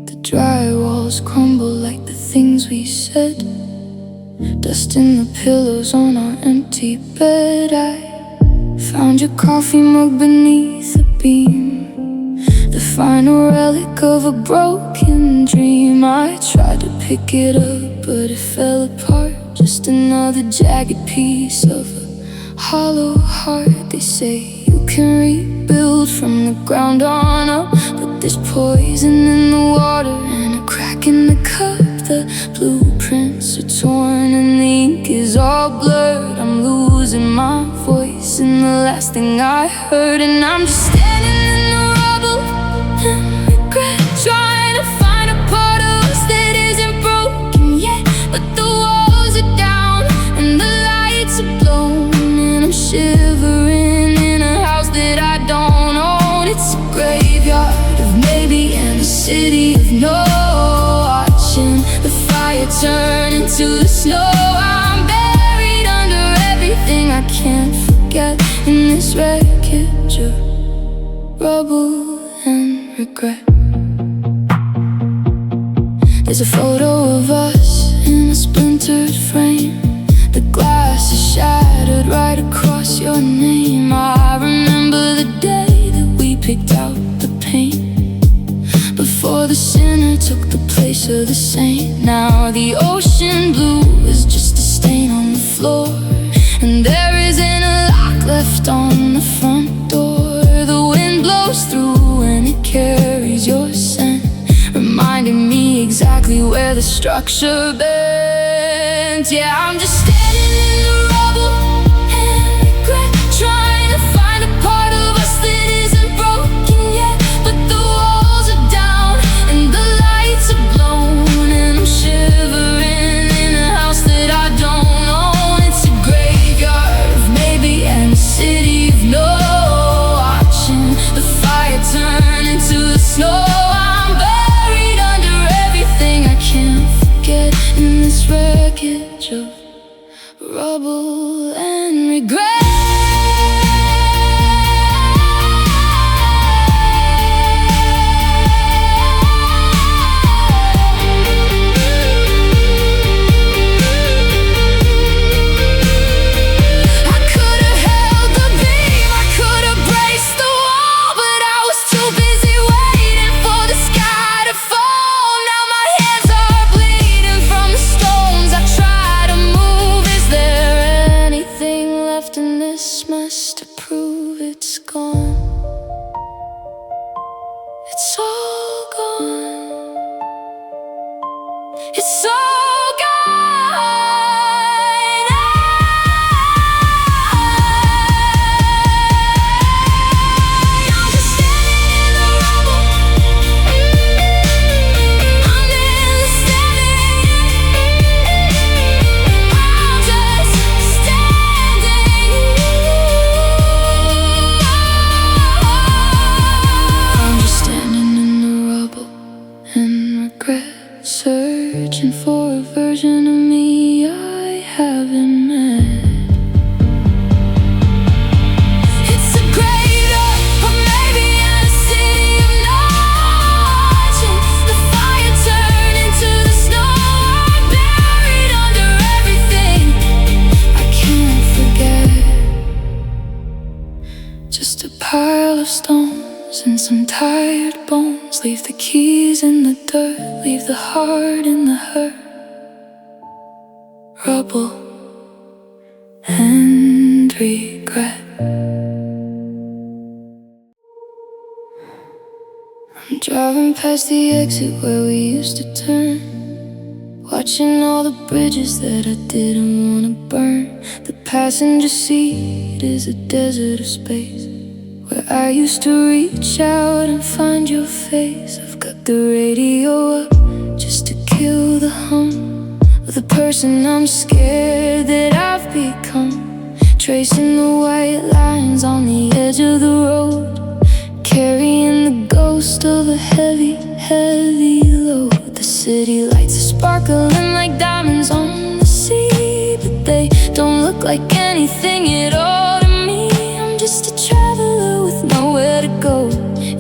The drywalls crumble like the things we said, dust in the pillows on our empty bed. I found your coffee mug beneath the beam, the final relic of a broken dream. I tried to pick it up, but it fell apart, just another jagged piece of a hollow heart. They say you can rebuild from the ground on up, but there's poison in the water and a crack in the cup. The blueprints are torn and the ink is all blurred. I'm losing my voice in the last thing I heard, and I'm just standing in the rubble and regret, trying to find a part of us that isn't broken yet. But the walls are down and the lights are blown, and I'm shivering in a house that I don't own. It's a graveyard of maybe and a city of no, watching the fire turn into the snow. I'm buried under everything I can't forget, in this wreckage of rubble and regret. There's a photo of us in a splintered frame, the glass is shattered right across your name. I remember the day that we picked out the paint, before the sinner took the place of the saint. Now the ocean blue is just a stain on the floor, and there isn't a lock left on the front door. The wind blows through and it carries structure bent. Yeah, I'm just standing in the rubble and regret, trying to find a part of us that isn't broken yet. But the walls are down and the lights are blown, and I'm shivering in a house that I don't own. It's a graveyard of maybe and a city of no, watching the fire turn into the snow. I'm buried under everything I can't forget in this wreckage of rubble and regret. It's all gone. It's all gone. I'm just standing in the rubble. I'm nearly standing. I'm just standing. I'm just standing in the rubble and regret, searching for a version of me I haven't met. It's a graveyard or maybe in a city of notch, and the fire turned into the snow. I'm buried under everything I can't forget. Just a pile of stones and some tired bones. Leave the keys in the dirt, leave the heart in the hurt. Rubble and regret. I'm driving past the exit where we used to turn, watching all the bridges that I didn't want to burn. The passenger seat is a desert of space where I used to reach out and find your face. I've got the radio up just to kill the hum of the person I'm scared that I've become, tracing the white lines on the edge of the road, carrying the ghost of a heavy, heavy load. The city lights are sparkling like diamonds on the sea, but they don't look like anything at all to me. I'm just a traveler with nowhere to go,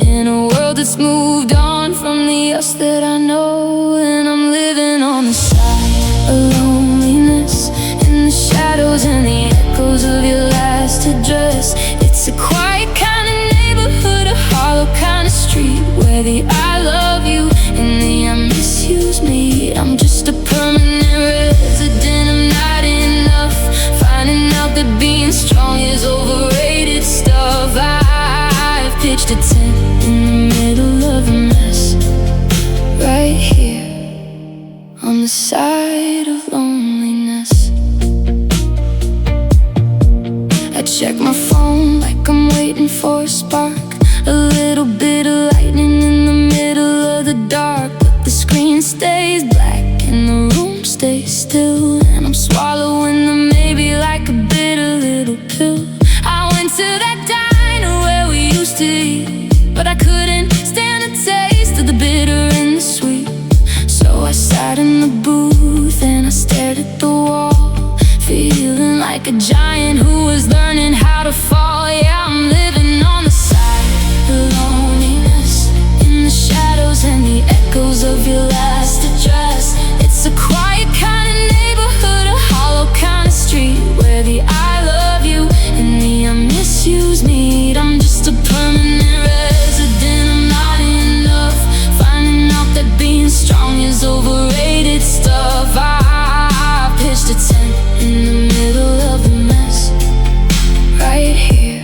in a world that's moved on from the us that I know. And I'm living on the side of loneliness, in the shadows and the echoes of your last address. It's a quiet kind of neighborhood, a hollow kind of street, where the I love you and the I misuse me. I'm just a permanent resident, I'm not enough, finding out that being strong is overrated stuff. I've pitched a tent in the middle of a mess, right here on the side of loneliness. I check my phone like I'm waiting for a spark, a little bit of lightning in the middle of the dark. But the screen stays black and the room stays still, and I'm swallowing the maybe like a bitter little pill. I went to that diner where we used to eat, but I couldn't stand the taste of the bitter and the sweet. So I sat in the booth and I stared at the wall, feeling like a giant who was learning how to fall. Yeah, I'm living on the side of loneliness, in the shadows and the echoes of your last address. It's a quiet kind of neighborhood, a hollow kind of street, where the I love you and the I misuse meet. I'm just a permanent resident, I'm not enough, finding out that being strong is overrated stuff. I pitched a tent in the middle of a mess, right here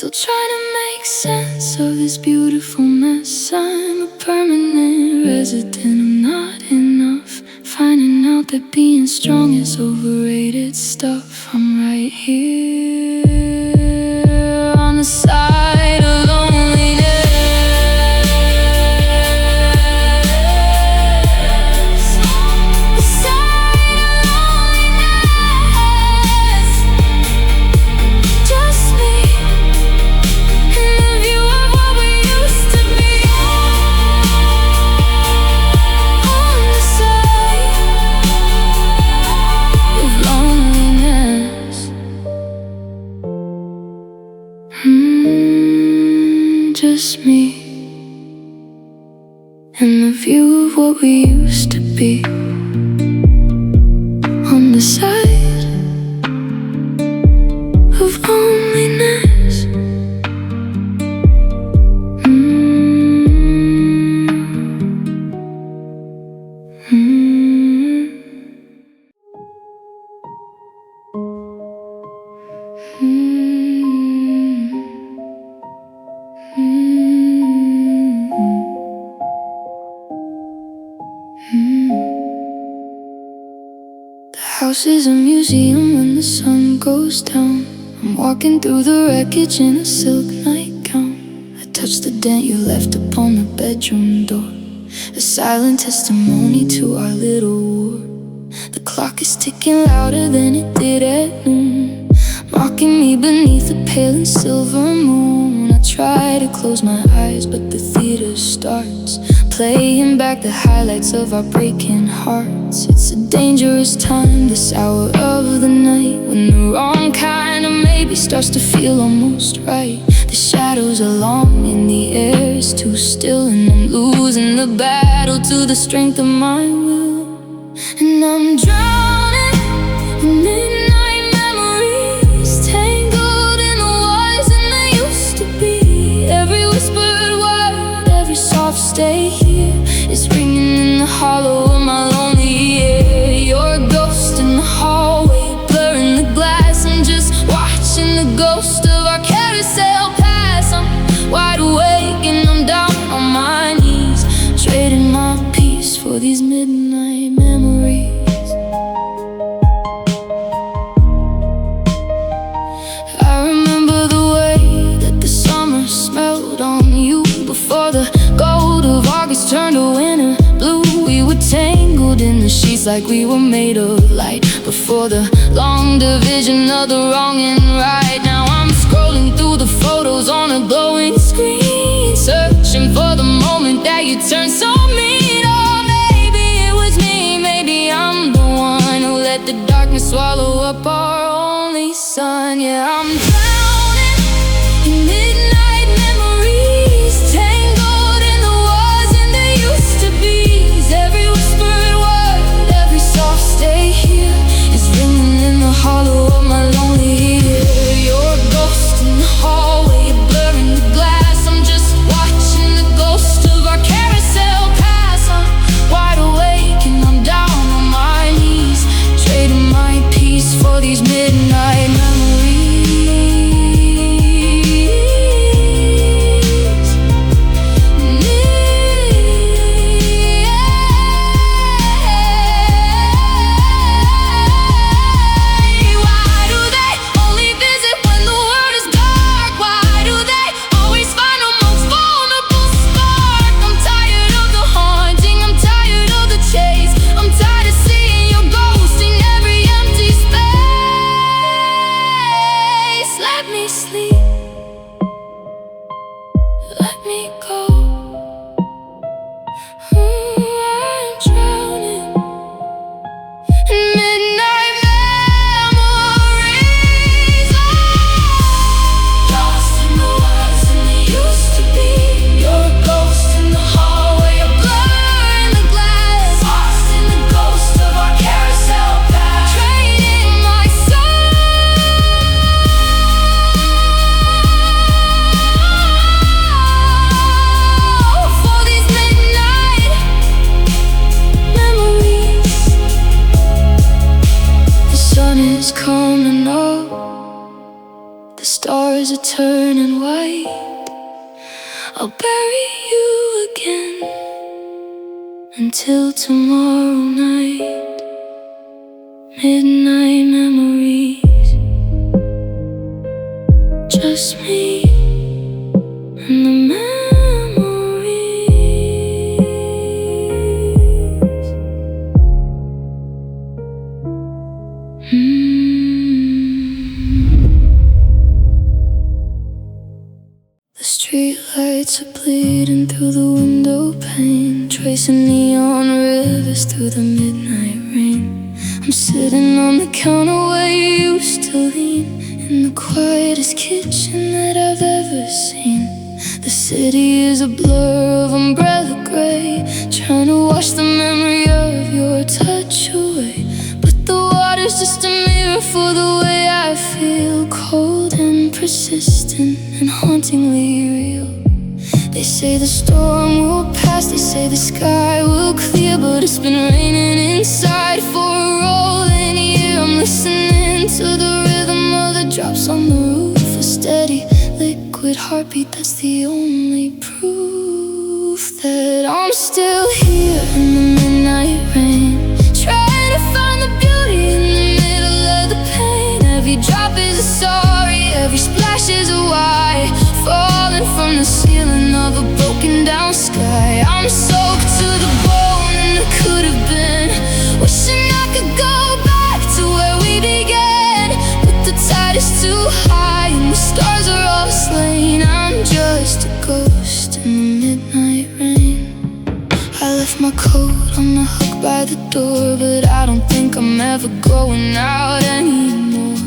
Still trying to make sense of this beautiful mess. I'm a permanent resident, I'm not enough. Finding out that being strong is overrated stuff. I'm right here on the side of loneliness. Just me and the view of what we used to be on the side of loneliness. The house is a museum when the sun goes down. I'm walking through the wreckage in a silk nightgown. I touch the dent you left upon the bedroom door, a silent testimony to our little war. The clock is ticking louder than it did at noon, mocking me beneath the pale and silver moon. I try to close my eyes, but the theater starts, playing back the highlights of our breaking hearts. It's a dangerous time, this hour of the night, when the wrong kind of maybe starts to feel almost right. The shadows are long and the air is too still, and I'm losing the battle to the strength of my will. And I'm drowning in midnight memories, tangled in the wires and they used to be. Every whispered word, every soft stay here is ringing in the hollow of my lonely ear. You're a ghost in the hallway, blurring the glass. I'm just watching the ghost of our carousel pass. I'm wide awake and I'm down on my knees, trading my peace for these midnight memories. I remember the way that the summer smelled on you, before the gold of August turned to winter blue. We were tangled in the sheets like we were made of light, before the long division of the wrong and right. Now I'm scrolling through the photos on a glowing screen, searching for the moment that you turned so mean. Oh, maybe it was me, maybe I'm the one who let the darkness swallow up our only sun. Yeah, I'm drowning in midnight memories, tangled in the wars and they used to be. Every whispered word, every soft stay here is ringing in the hollow of my lonely ear. You're a ghost in the hallway, blurring the glass. I'm just watching the ghost of our carousel pass. I'm wide awake and I'm down on my knees, trading my peace for these midnight memories. the stars are turning white. I'll bury you again until tomorrow night. Midnight memories, just me and the memories. The street lights are bleeding through the window pane, tracing neon rivers through the midnight rain. I'm sitting on the counter where you used to lean, in the quietest kitchen that I've ever seen. The city is a blur of umbrella gray, trying to wash the memory of your touch away. But the water's just a mirror for the way I feel, cold and persistent and hauntingly real. They say the storm will pass, they say the sky will clear, but it's been raining inside for a rolling year. I'm listening to the rhythm of the drops on the roof, a steady liquid heartbeat that's the only proof that I'm still here in the midnight rain, trying to find the beauty in the middle of the pain. Every drop is a sorry, every splash is a why, falling from the ceiling of a broken down sky. I'm soaked to the bone and it could have been, wishing I could go back to where we began. But the tide is too high and the stars are all slain. I'm just a ghost in the midnight rain. I left my coat on the hook by the door, but I don't think I'm ever going out anymore.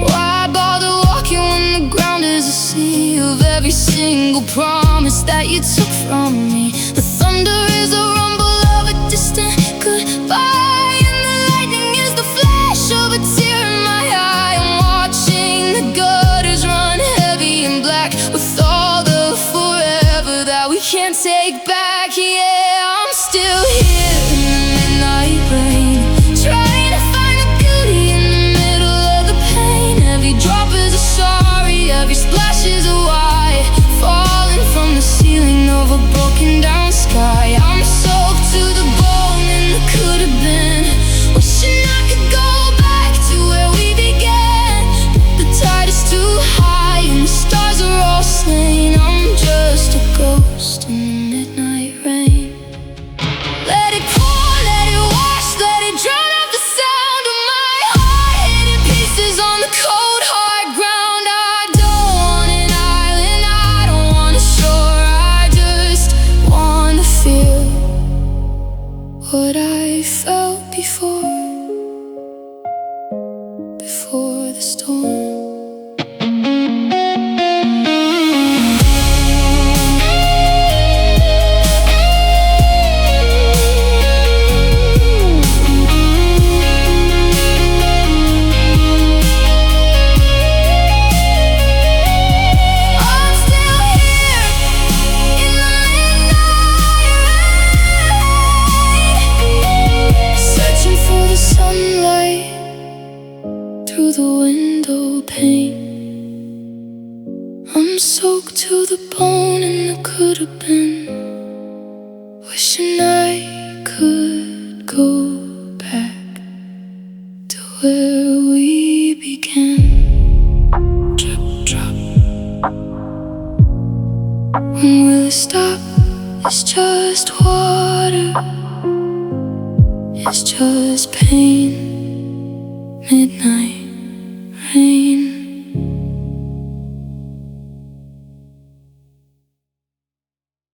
Why bother walking when the ground is a sea of every single promise that you took from me? The thunder is a rumble of a distant goodbye, and the lightning is the flash of a tear in my eye. I'm watching the gutters run heavy and black with all the forever that we can't take back. Yeah, I'm still here in the midnight rain, trying to find the beauty in the middle of the pain. Every drop is a sorry, every splash is a why, falling from the ceiling of a broken down sky. I'm soaked to the bone and it could have been, wishing I could go back to where we began. But the tide is too high and the stars are all slain. I'm just a ghost in the midnight rain. Let it pour, let it wash, let it drown out the sound of my heart hitting pieces on the cold hard ground. I don't want an island, I don't want a shore, I just want to feel what I felt before the storm. Through the window pane, I'm soaked to the bone and it could have been, wishing I could go back to where we began. Drip, drop. When will it stop? It's just water, it's just pain. Midnight